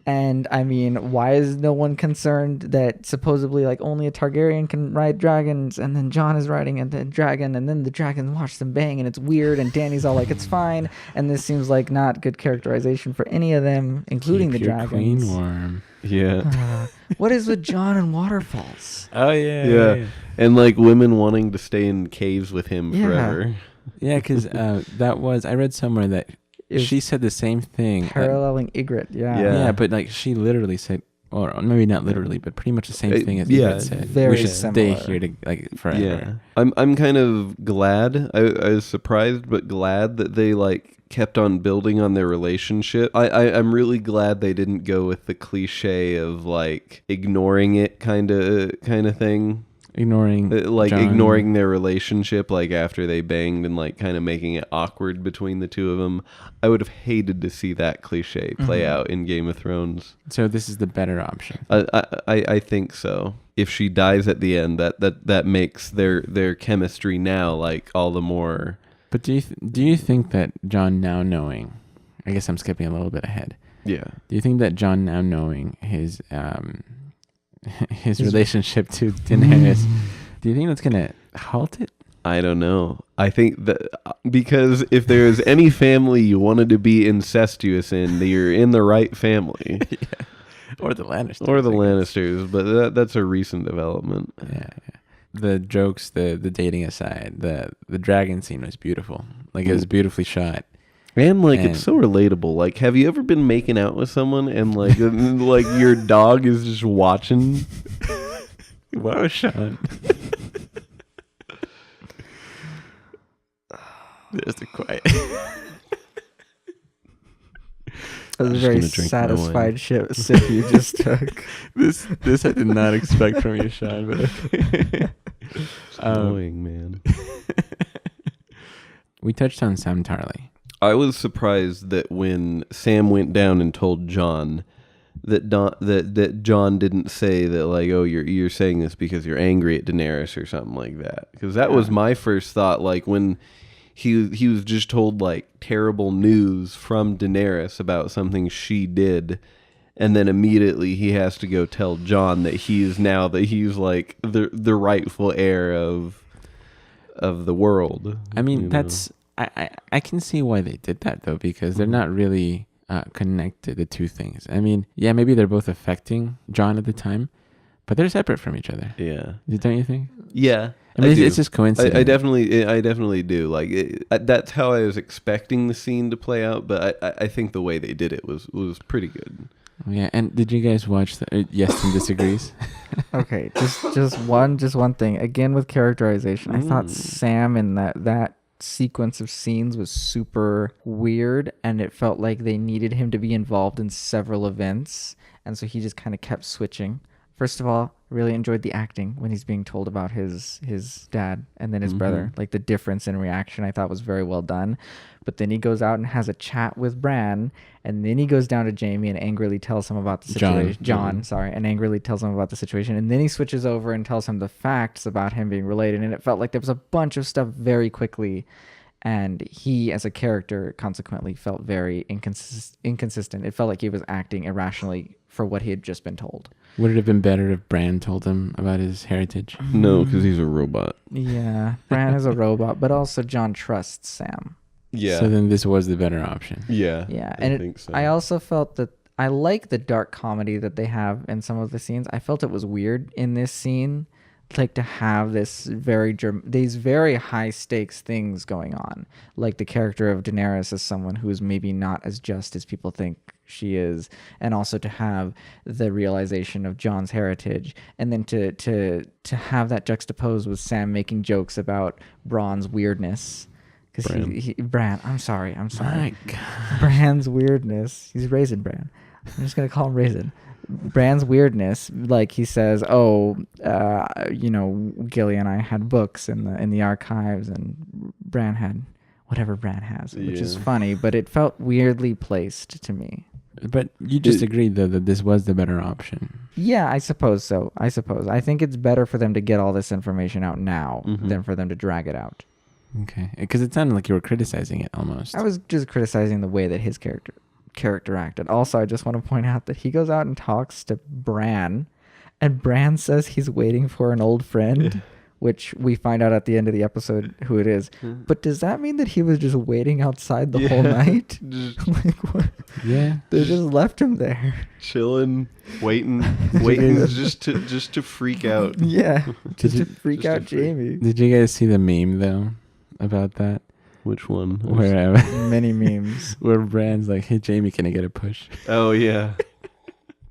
C: And I mean, why is no one concerned that supposedly like only a Targaryen can ride dragons, and then Jon is riding a dragon, and then the dragons watch them bang, and it's weird, and Dany's all like, it's fine, and this seems like not good characterization for any of them, including
A: Keep
C: the
A: your
C: dragons.
A: queen warm.
B: Yeah.
C: What is with Jon and waterfalls?
A: Oh yeah,
B: Yeah. And like women wanting to stay in caves with him
C: Yeah.
B: forever.
A: Yeah, because I read somewhere that
C: It was
A: she said the same thing.
C: Paralleling Ygritte, yeah.
B: Yeah.
A: Yeah, but like she literally said, or maybe not literally, but pretty much the same thing as
B: yeah,
A: Ygritte said.
C: very
A: we should stay
C: similar.
A: here to like forever.
B: Yeah. I'm kind of glad. I was surprised but glad that they like kept on building on their relationship. I'm really glad they didn't go with the cliche of like ignoring it kind of thing.
A: Ignoring
B: Like
A: Jon.
B: ignoring their relationship like after they banged and like kind of making it awkward between the two of them. I would have hated to see that cliche play out in Game of Thrones.
A: So this is the better option.
B: I think so. If she dies at the end, that makes their chemistry now like all the more.
A: But do you think that Jon now knowing, I guess I'm skipping a little bit ahead.
B: Yeah.
A: Do you think that Jon now knowing his relationship to Daenerys, do you think that's gonna halt it?
B: I don't know. I think that because if there's any family you wanted to be incestuous in, you're in the right family.
A: Yeah. Or the Lannisters.
B: Or the
A: I guess.
B: Lannisters, but that's a recent development.
A: Yeah. The jokes, the dating aside, the dragon scene was beautiful. Like it was beautifully shot.
B: And like
A: And-
B: it's so relatable. Like, have you ever been making out with someone and like like your dog is just watching?
A: Wow, Shawn. There's the quiet.
C: That was a
B: just
C: very
B: gonna drink my wine.
C: satisfied sip you just took.
A: This I did not expect from you, Shawn. But okay.
B: It's annoying, man.
A: We touched on Sam Tarly.
B: I was surprised that when Sam went down and told John that John didn't say that, like, oh, you're saying this because you're angry at Daenerys or something like that. Because that was my first thought. Like when he was just told like terrible news from Daenerys about something she did, and then immediately he has to go tell John that he's like the rightful heir of the world.
A: I mean,
B: you know?
A: that's I can see why they did that though, because they're not really connected, the two things. I mean, yeah, maybe they're both affecting John at the time, but they're separate from each other.
B: Yeah.
A: Don't you think?
B: Yeah.
A: I mean,
B: do.
A: it's just coincidence.
B: I definitely do. Like that's how I was expecting the scene to play out, but I think the way they did it was pretty good.
A: Yeah, and did you guys watch the Yes and Disagrees?
C: Okay, just one thing. Again with characterization. I thought Sam in that sequence of scenes was super weird, and it felt like they needed him to be involved in several events, and so he just kind of kept switching. First of all, really enjoyed the acting when he's being told about his dad and then his brother. Like the difference in reaction I thought was very well done. But then he goes out and has a chat with Bran, and then he goes down to Jaime and angrily tells him about the situation. John, and angrily tells him about the situation. And then he switches over and tells him the facts about him being related. And it felt like there was a bunch of stuff very quickly. And he, as a character, consequently felt very inconsistent. It felt like he was acting irrationally for what he had just been told.
A: Would it have been better if Bran told him about his heritage?
B: No, because he's a robot.
C: Yeah, Bran is a robot, but also John trusts Sam.
B: Yeah.
A: So then this was the better option.
B: Yeah.
C: Yeah,
B: I think so.
C: I also felt that I like the dark comedy that they have in some of the scenes. I felt it was weird in this scene, like to have these very high stakes things going on, like the character of Daenerys as someone who is maybe not as just as people think she is, and also to have the realization of John's heritage, and then to have that juxtaposed with Sam making jokes about Bronn's weirdness. Because Bran, I'm sorry.
A: My God.
C: Bran's weirdness. He's Raisin Bran. I'm just gonna call him Raisin. Bran's weirdness, like he says, Gilly and I had books in the archives, and Bran had whatever Bran has, which is funny, but it felt weirdly placed to me.
A: But you just agreed though that this was the better option.
C: Yeah, I suppose so. I think it's better for them to get all this information out now than for them to drag it out.
A: Okay, because it sounded like you were criticizing it almost.
C: I was just criticizing the way that his character acted. Also, I just want to point out that he goes out and talks to Bran, and Bran says he's waiting for an old friend, which we find out at the end of the episode who it is. But does that mean that he was just waiting outside the whole night? Like what?
A: Yeah,
C: They just left him there.
B: Chilling, waiting just to freak out.
C: Yeah, just to
A: you-
C: freak
B: just
C: out
B: to freak-
C: Jamie.
A: Did you guys see the meme though about that?
B: Which one?
A: Where
C: Many memes.
A: where Bran's like, "Hey Jamie, can I get a push?"
B: Oh yeah.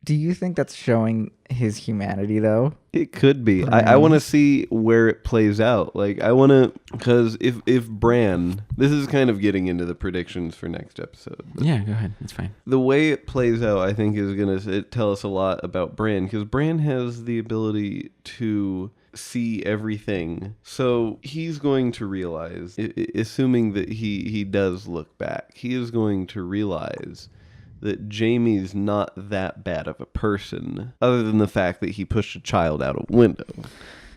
C: Do you think that's showing his humanity though?
B: It could be. I want to see where it plays out. like I want to, because if Bran, this is kind of getting into the predictions for next episode.
A: Yeah, go ahead. It's fine.
B: The way it plays out, I think, is going to tell us a lot about Bran, because Bran has the ability to see everything. So he's going to realize, assuming that he does look back, he is going to realize that Jaime's not that bad of a person, other than the fact that he pushed a child out a window.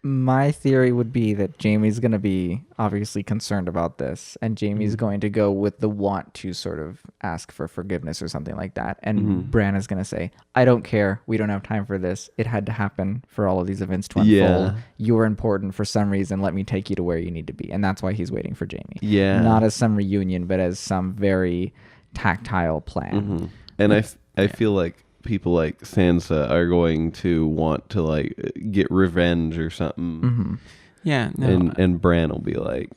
C: My theory would be that Jamie's going to be obviously concerned about this, and Jamie's going to go with the want to sort of ask for forgiveness or something like that. And Bran is going to say, I don't care. We don't have time for this. It had to happen for all of these events to unfold.
B: Yeah.
C: You're important for some reason. Let me take you to where you need to be. And that's why he's waiting for Jamie.
B: Yeah.
C: Not as some reunion, but as some very tactile plan.
B: And I feel like people like Sansa are going to want to like get revenge or something.
A: Yeah, no,
B: And Bran will be like,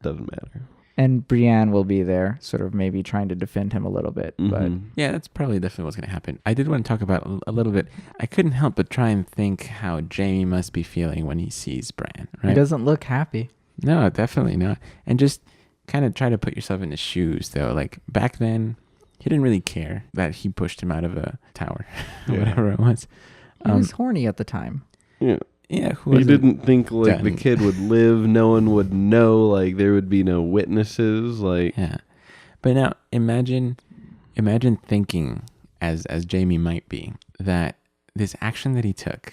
B: doesn't matter.
C: And Brienne will be there, sort of maybe trying to defend him a little bit. But
A: Yeah, that's probably definitely what's going to happen. I did want to talk about a little bit. I couldn't help but try and think how Jaime must be feeling when he sees Bran, right?
C: he doesn't look happy.
A: No, definitely not. And just kind of try to put yourself in his shoes, though. Like, back then, he didn't really care that he pushed him out of a tower, or whatever it was.
C: He was horny at the time.
B: Yeah.
A: Yeah,
B: He didn't think like the
A: done.
B: kid would live. No one would know. Like there would be no witnesses. Like
A: Yeah. But now imagine thinking as Jaime might be, that this action that he took,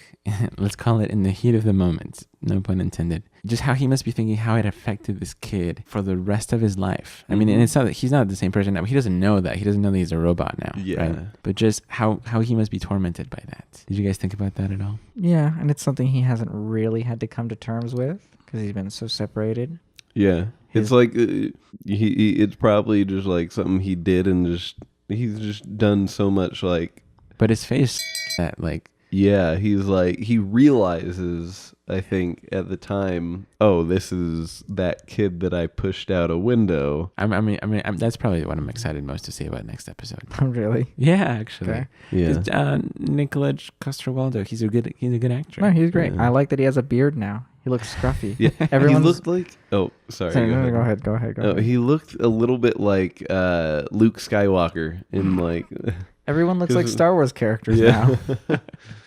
A: let's call it in the heat of the moment, no pun intended, just how he must be thinking how it affected this kid for the rest of his life. I mean, and it's not that he's not the same person now. He doesn't know that. He doesn't know that he's a robot now.
B: Yeah.
A: Right? But just how he must be tormented by that. Did you guys think about that at all?
C: Yeah, and it's something he hasn't really had to come to terms with because he's been so separated.
B: yeah, it's like it's probably just like something he did and he's just done so much like.
A: But his face, that like.
B: Yeah, he's like he realizes. I think at the time, oh, this is that kid that I pushed out a window.
A: I mean, that's probably what I'm excited most to see about next episode.
C: Really?
A: Yeah, actually.
C: Okay.
B: Yeah,
A: Nicolas Coster-Waldau, he's a good actor.
C: No, he's great.
B: Yeah.
C: I like that he has a beard now. He looks scruffy.
B: yeah.
C: Everyone's...
B: He looked like. Oh, sorry.
C: Go ahead. Go ahead.
B: He looked a little bit like Luke Skywalker in like.
C: Everyone looks like Star Wars characters
B: Yeah.
C: now.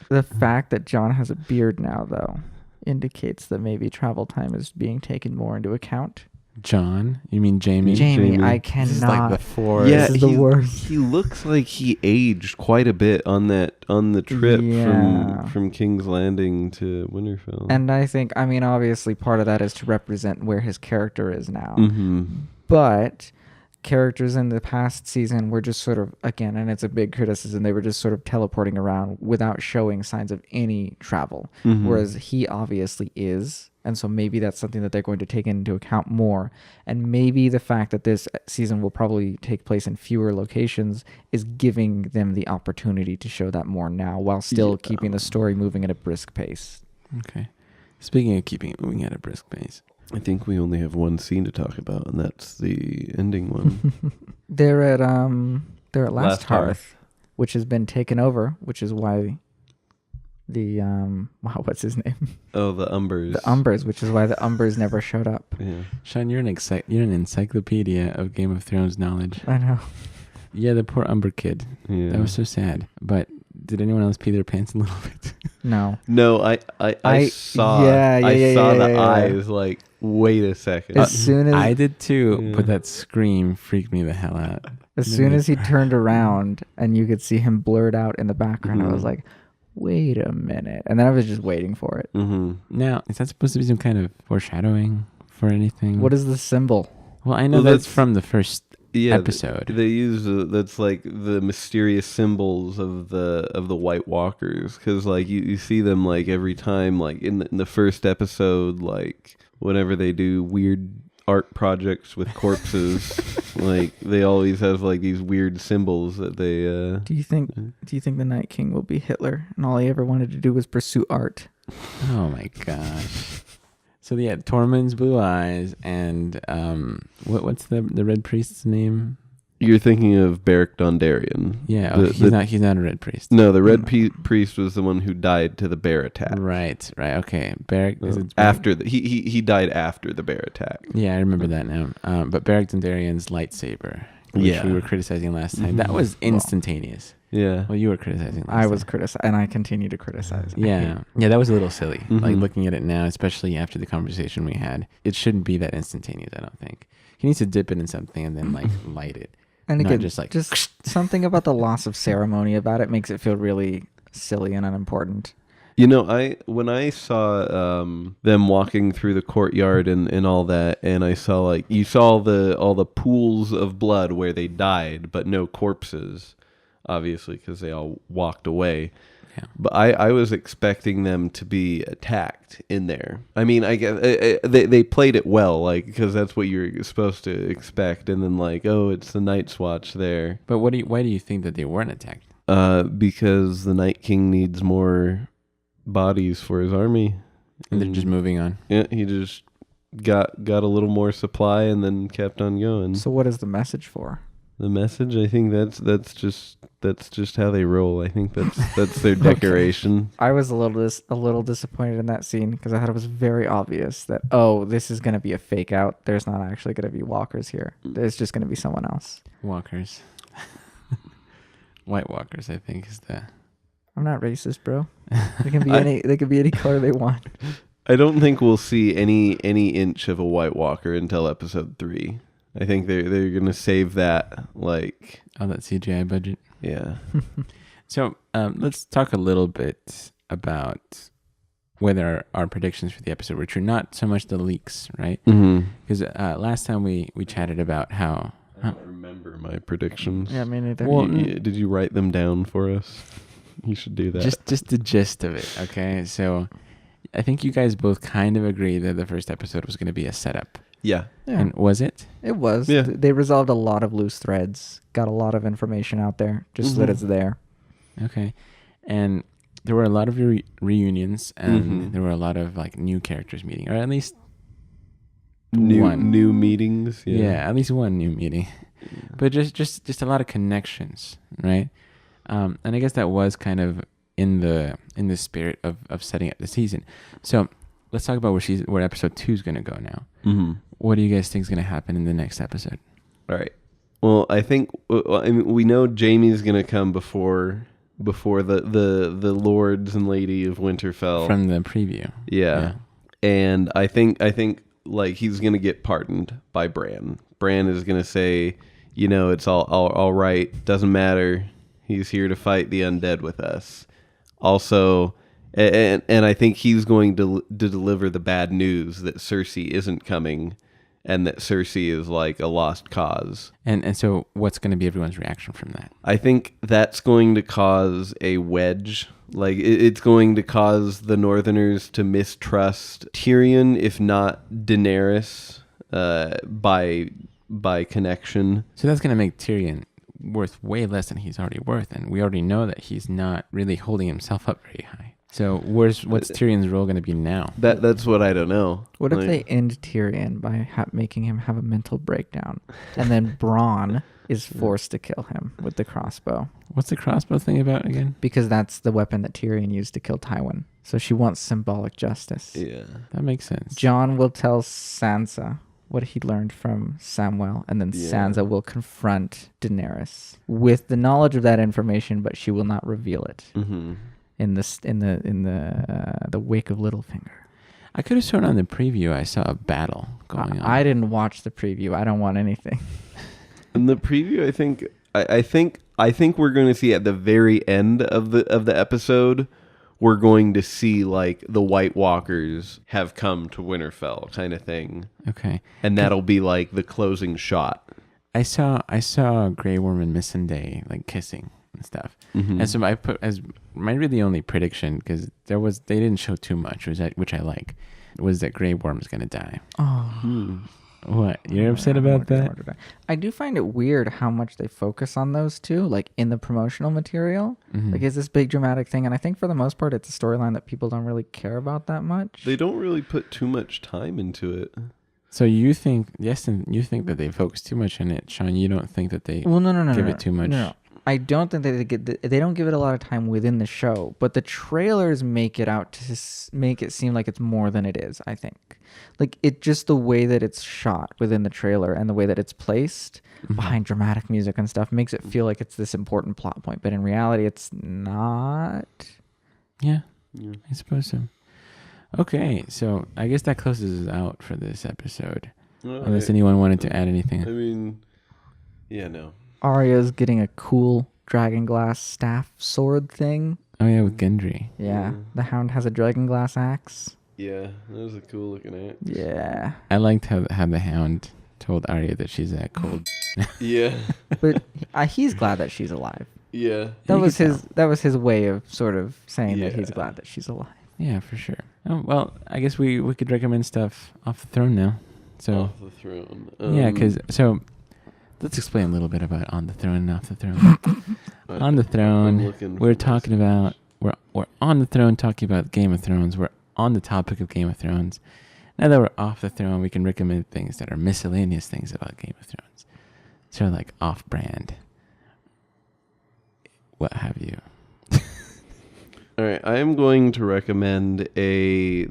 C: The fact that Jon has a beard now, though, indicates that maybe travel time is being taken more into account.
A: John? You mean Jamie?
C: Jamie, I
A: This is like the
C: cannot.
A: four.
B: Yeah,
C: This is the worst.
B: He looks like he aged quite a bit on the trip
C: Yeah.
B: from King's Landing to Winterfell.
C: And I think, I mean, obviously part of that is to represent where his character is now.
B: Mm-hmm.
C: But characters in the past season were just sort of, again, and it's a big criticism, they were just sort of teleporting around without showing signs of any travel.
B: Mhm.
C: Whereas he obviously is. And so maybe that's something that they're going to take into account more. And maybe the fact that this season will probably take place in fewer locations is giving them the opportunity to show that more now while still keeping the story moving at a brisk pace.
A: Okay. Speaking of keeping it moving at a brisk pace.
B: I think we only have one scene to talk about, and that's the ending one.
C: They're at Last Hearth,
B: Hearth.
C: which has been taken over, which is why the what's his name?
B: Oh, the Umbers.
C: The Umbers, which is why the Umbers never showed up.
B: Yeah.
A: Shawn, you're an encyclopedia of Game of Thrones knowledge.
C: I know.
A: Yeah, the poor Umber kid.
B: Yeah.
A: That was so sad. But did anyone else pee their pants a little bit?
C: No.
B: No, I saw.
C: Yeah,
B: saw the
C: yeah.
B: eyes. Like, wait a second.
C: As soon as
A: I did too,
B: Yeah.
A: but that scream freaked me the hell out.
C: as soon as he turned around and you could see him blurred out in the background, I was
B: Mhm.
C: like, wait a minute. And then I was just waiting for it.
B: Mm-hmm.
A: Now, is that supposed to be some kind of foreshadowing for anything?
C: What is the symbol?
A: Well, I know
B: Well,
A: that's
B: that's-
A: from the first
B: Yeah,
A: episode.
B: They use that's like the mysterious symbols of the White Walkers, because like you see them like every time, like in the first episode, like whenever they do weird art projects with corpses, like they always have like these weird symbols that they.
C: Do you think the Night King will be Hitler and all he ever wanted to do was pursue art?
A: Oh my gosh. So yeah, Tormund's blue eyes and what's the Red Priest's name?
B: You're thinking of Beric Dondarrion.
A: Yeah, he's not a Red Priest.
B: No, the Red Priest was the one who died to the bear attack.
A: Right. Okay. Beric is it
B: After he died after the bear attack.
A: Yeah, I remember that now. But Beric Dondarrion's lightsaber, which
B: Yeah.
A: we were criticizing last time, that was instantaneous.
B: Yeah.
A: Well, you were criticizing last
C: I was
A: time.
C: criticized, and I continue to criticize.
A: Yeah, that was a little silly. Like
B: Mhm.
A: looking at it now, especially after the conversation we had, it shouldn't be that instantaneous. I don't think he needs to dip it in something and then like light it.
C: And
A: Not
C: again,
A: just like-
C: something about the loss of ceremony about it makes it feel really silly and unimportant.
B: You know, when I saw them walking through the courtyard and all that, and I saw like you saw all the pools of blood where they died, but no corpses, obviously because they all walked away.
A: Yeah.
B: But I was expecting them to be attacked in there. I mean, I guess they played it well, like because that's what you're supposed to expect, and then like, oh, it's the Night's Watch there.
A: But why do you think that they weren't attacked?
B: Because the Night King needs more bodies for his army.
A: And they're just moving on.
B: Yeah, he just got a little more supply and then kept on going.
C: So what is the message for?
B: The message, I think that's just how they roll. I think that's their decoration.
C: I was a little disappointed in that scene because I thought it was very obvious that this is going to be a fake out. There's not actually going to be walkers here. There's just going to be someone else.
A: Walkers. White walkers, I think, is the...
C: I'm not racist, bro. They can be they can be any color they want.
B: I don't think we'll see any inch of a White Walker until episode 3. I think they're gonna save that, like...
A: Oh, that CGI budget.
B: Yeah.
A: So let's talk a little bit about whether our predictions for the episode were true. Not so much the leaks, right? Because last time we chatted about how...
B: I don't remember my predictions.
C: Yeah, me neither.
A: Well,
B: Did you write them down for us? You should do that.
A: Just the gist of it, okay? So I think you guys both kind of agree that the first episode was going to be a setup.
B: Yeah.
A: And was it?
C: It was.
B: Yeah.
C: They resolved a lot of loose threads, got a lot of information out there, just so that it's there.
A: Okay. And there were a lot of reunions, and there were a lot of like new characters meeting, or at least one.
B: New meetings.
A: Yeah, at least one new meeting. Yeah. But just a lot of connections, right? And I guess that was kind of in the spirit of setting up the season. So let's talk about where episode 2 is going to go now. What do you guys think is going to happen in the next episode?
B: All right. Well, I think we know Jaime's going to come before the lords and lady of Winterfell
A: From the preview.
B: Yeah. And I think like he's going to get pardoned by Bran. Bran is going to say, it's all right, doesn't matter. He's here to fight the undead with us. Also, and I think he's going to deliver the bad news that Cersei isn't coming, and that Cersei is like a lost cause.
A: And so what's going to be everyone's reaction from that?
B: I think that's going to cause a wedge. Like it's going to cause the Northerners to mistrust Tyrion, if not Daenerys, by connection.
A: So that's going to make Tyrion worth way less than he's already worth, and we already know that he's not really holding himself up very high. So what's Tyrion's role going to be now?
B: That's what I don't know.
C: What if they end Tyrion by making him have a mental breakdown, and then Bronn is forced to kill him with the crossbow?
A: What's the crossbow thing about again?
C: Because that's the weapon that Tyrion used to kill Tywin. So she wants symbolic justice.
B: Yeah,
A: that makes sense.
C: Jon will tell Sansa what he learned from Samwell, and then Sansa will confront Daenerys with the knowledge of that information, but she will not reveal it. In the wake of Littlefinger.
A: I could have sworn on the preview I saw a battle going on.
C: I didn't watch the preview. I don't want anything.
B: In the preview, I think we're going to see at the very end of the episode, we're going to see like the White Walkers have come to Winterfell kind of thing.
A: Okay.
B: And that'll be like the closing shot.
A: I saw Grey Worm and Missandei like kissing and stuff. And so I put as my really only prediction, because they didn't show too much, which I like, was that Grey Worm is going to die.
C: Oh.
A: What? You're upset about that?
C: I do find it weird how much they focus on those two, like in the promotional material. Like it's this big dramatic thing, and I think for the most part it's a storyline that people don't really care about that much.
B: They don't really put too much time into it.
A: So you think that they focus too much on it, Shawn? You don't think that they give it too much?
C: No. I don't think that they don't give it a lot of time within the show, but the trailers make it out to make it seem like it's more than it is. I think, like it just the way that it's shot within the trailer and the way that it's placed behind dramatic music and stuff makes it feel like it's this important plot point, but in reality, it's not.
A: Yeah. I suppose so. Okay, so I guess that closes us out for this episode. Unless anyone wanted to add anything.
B: I mean, no.
C: Arya's getting a cool dragon glass staff sword thing.
A: Oh yeah, with Gendry.
C: Yeah, the Hound has a dragon glass axe.
B: Yeah, that was a cool looking axe.
C: Yeah.
A: I liked how the Hound told Arya that she's that cold.
B: Yeah.
C: But he's glad that she's alive.
B: Yeah.
C: That was his way of sort of saying that he's glad that she's alive.
A: Yeah, for sure. Oh, well, I guess we could recommend stuff off the throne now. So
B: off the throne.
A: Yeah, because let's explain a little bit about On the Throne and Off the Throne. On the Throne, we're talking about we're on the throne talking about Game of Thrones. We're on the topic of Game of Thrones. now that we're off the throne, we can recommend things that are miscellaneous things about Game of Thrones. Sort of like off-brand. What have you?
B: All right, I'm going to recommend a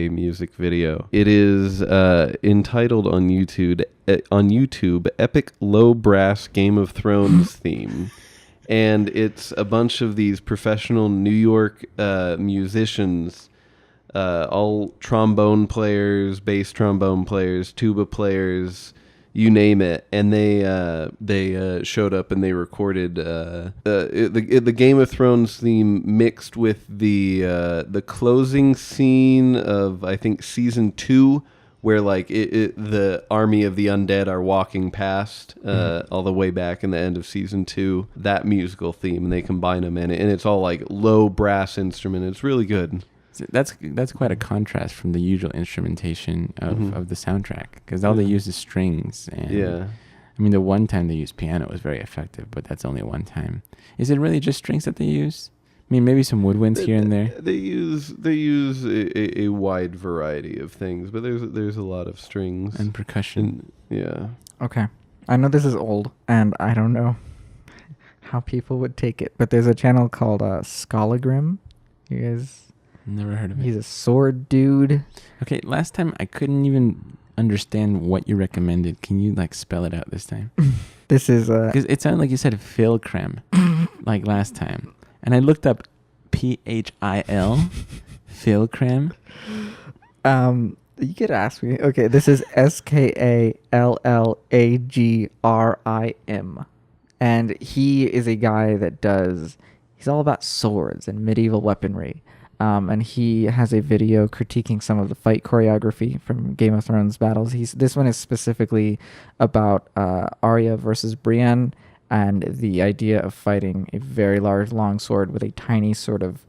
B: music video. It is entitled on YouTube Epic Low Brass Game of Thrones Theme. And it's a bunch of these professional New York musicians, all trombone players, bass trombone players, tuba players, you name it, and they showed up and they recorded the Game of Thrones theme mixed with the closing scene of, I think, season 2, where like the army of the undead are walking past all the way back in the end of season 2. That musical theme, and they combine them in it, and it's all like low brass instrument. It's really good.
A: That's quite a contrast from the usual instrumentation of the soundtrack, because all they use is strings. And
B: Yeah.
A: I mean, the one time they used piano was very effective, but that's only one time. Is it really just strings that they use? I mean, maybe some woodwinds here and there.
B: They use a wide variety of things, but there's a lot of strings
A: And percussion.
B: Yeah.
C: Okay. I know this is old, and I don't know how people would take it, but there's a channel called Scholagrim. You guys...
A: Never heard of it.
C: He's a sword dude.
A: Okay, last time I couldn't even understand what you recommended. Can you like spell it out this time?
C: This is...
A: Because it sounded like you said Phil Creme, like last time. And I looked up PHIL, Phil Creme.
C: You could ask me. Okay, this is SKALLAGRIM. And he is a guy that he's all about swords and medieval weaponry. And he has a video critiquing some of the fight choreography from Game of Thrones battles. This one is specifically about Arya versus Brienne, and the idea of fighting a very large long sword with a tiny sort of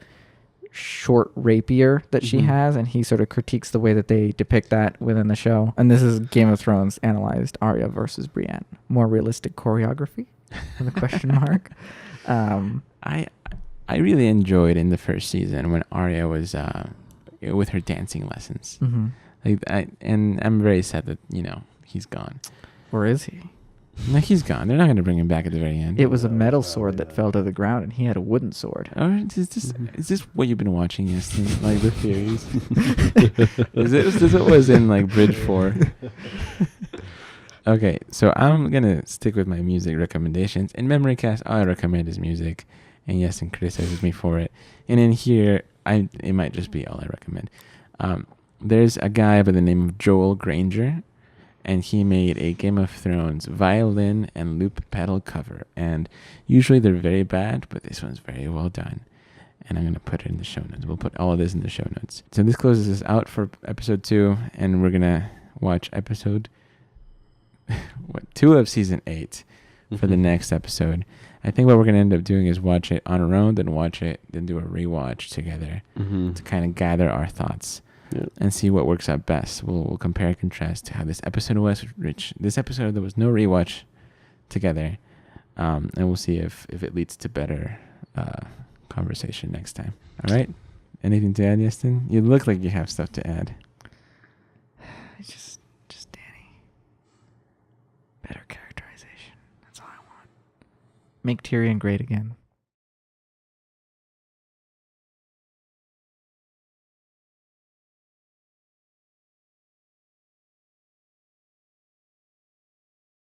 C: short rapier that she has, and he sort of critiques the way that they depict that within the show. And this is Game of Thrones analyzed Arya versus Brienne. More realistic choreography? With a question mark.
A: I really enjoyed in the first season when Arya was with her dancing lessons. And I'm very sad that he's gone.
C: Or is he?
A: No, he's gone. They're not going to bring him back at the very end.
C: It was a metal sword that fell to the ground, and he had a wooden sword.
A: Or is this what you've been watching, Justin? Like the theories? Is this what was in like Bridge 4? Okay, so I'm going to stick with my music recommendations. In Memorycast, all I recommend is music, and Justin criticizes me for it. And in here, it might just be all I recommend. There's a guy by the name of Joel Granger, and he made a Game of Thrones violin and loop pedal cover. And usually they're very bad, but this one's very well done. And I'm going to put it in the show notes. We'll put all of this in the show notes. So this closes us out for episode 2, and we're going to watch episode 2 of season 8 for the next episode. I think what we're going to end up doing is watch it on our own, then do a rewatch together to kind of gather our thoughts. Yep. And see what works out best. We'll compare and contrast to how this episode was, which this episode there was no rewatch together, and we'll see if it leads to better conversation next time. All right. Anything to add, Justin? You look like you have stuff to add.
C: Just Danny. Better characterization. That's all I want. Make Tyrion great again.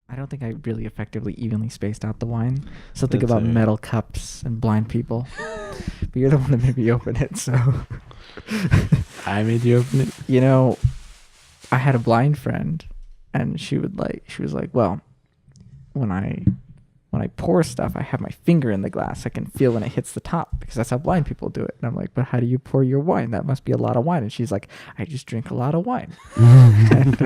C: I don't think I really effectively evenly spaced out the wine. So think about metal cups and blind people. But you're the one that made me open it, so.
A: I made you open it?
C: I had a blind friend, and she was like, well, when I pour stuff, I have my finger in the glass. I can feel when it hits the top, because that's how blind people do it. And I'm like, but how do you pour your wine? That must be a lot of wine. And she's like, I just drink a lot of wine. And,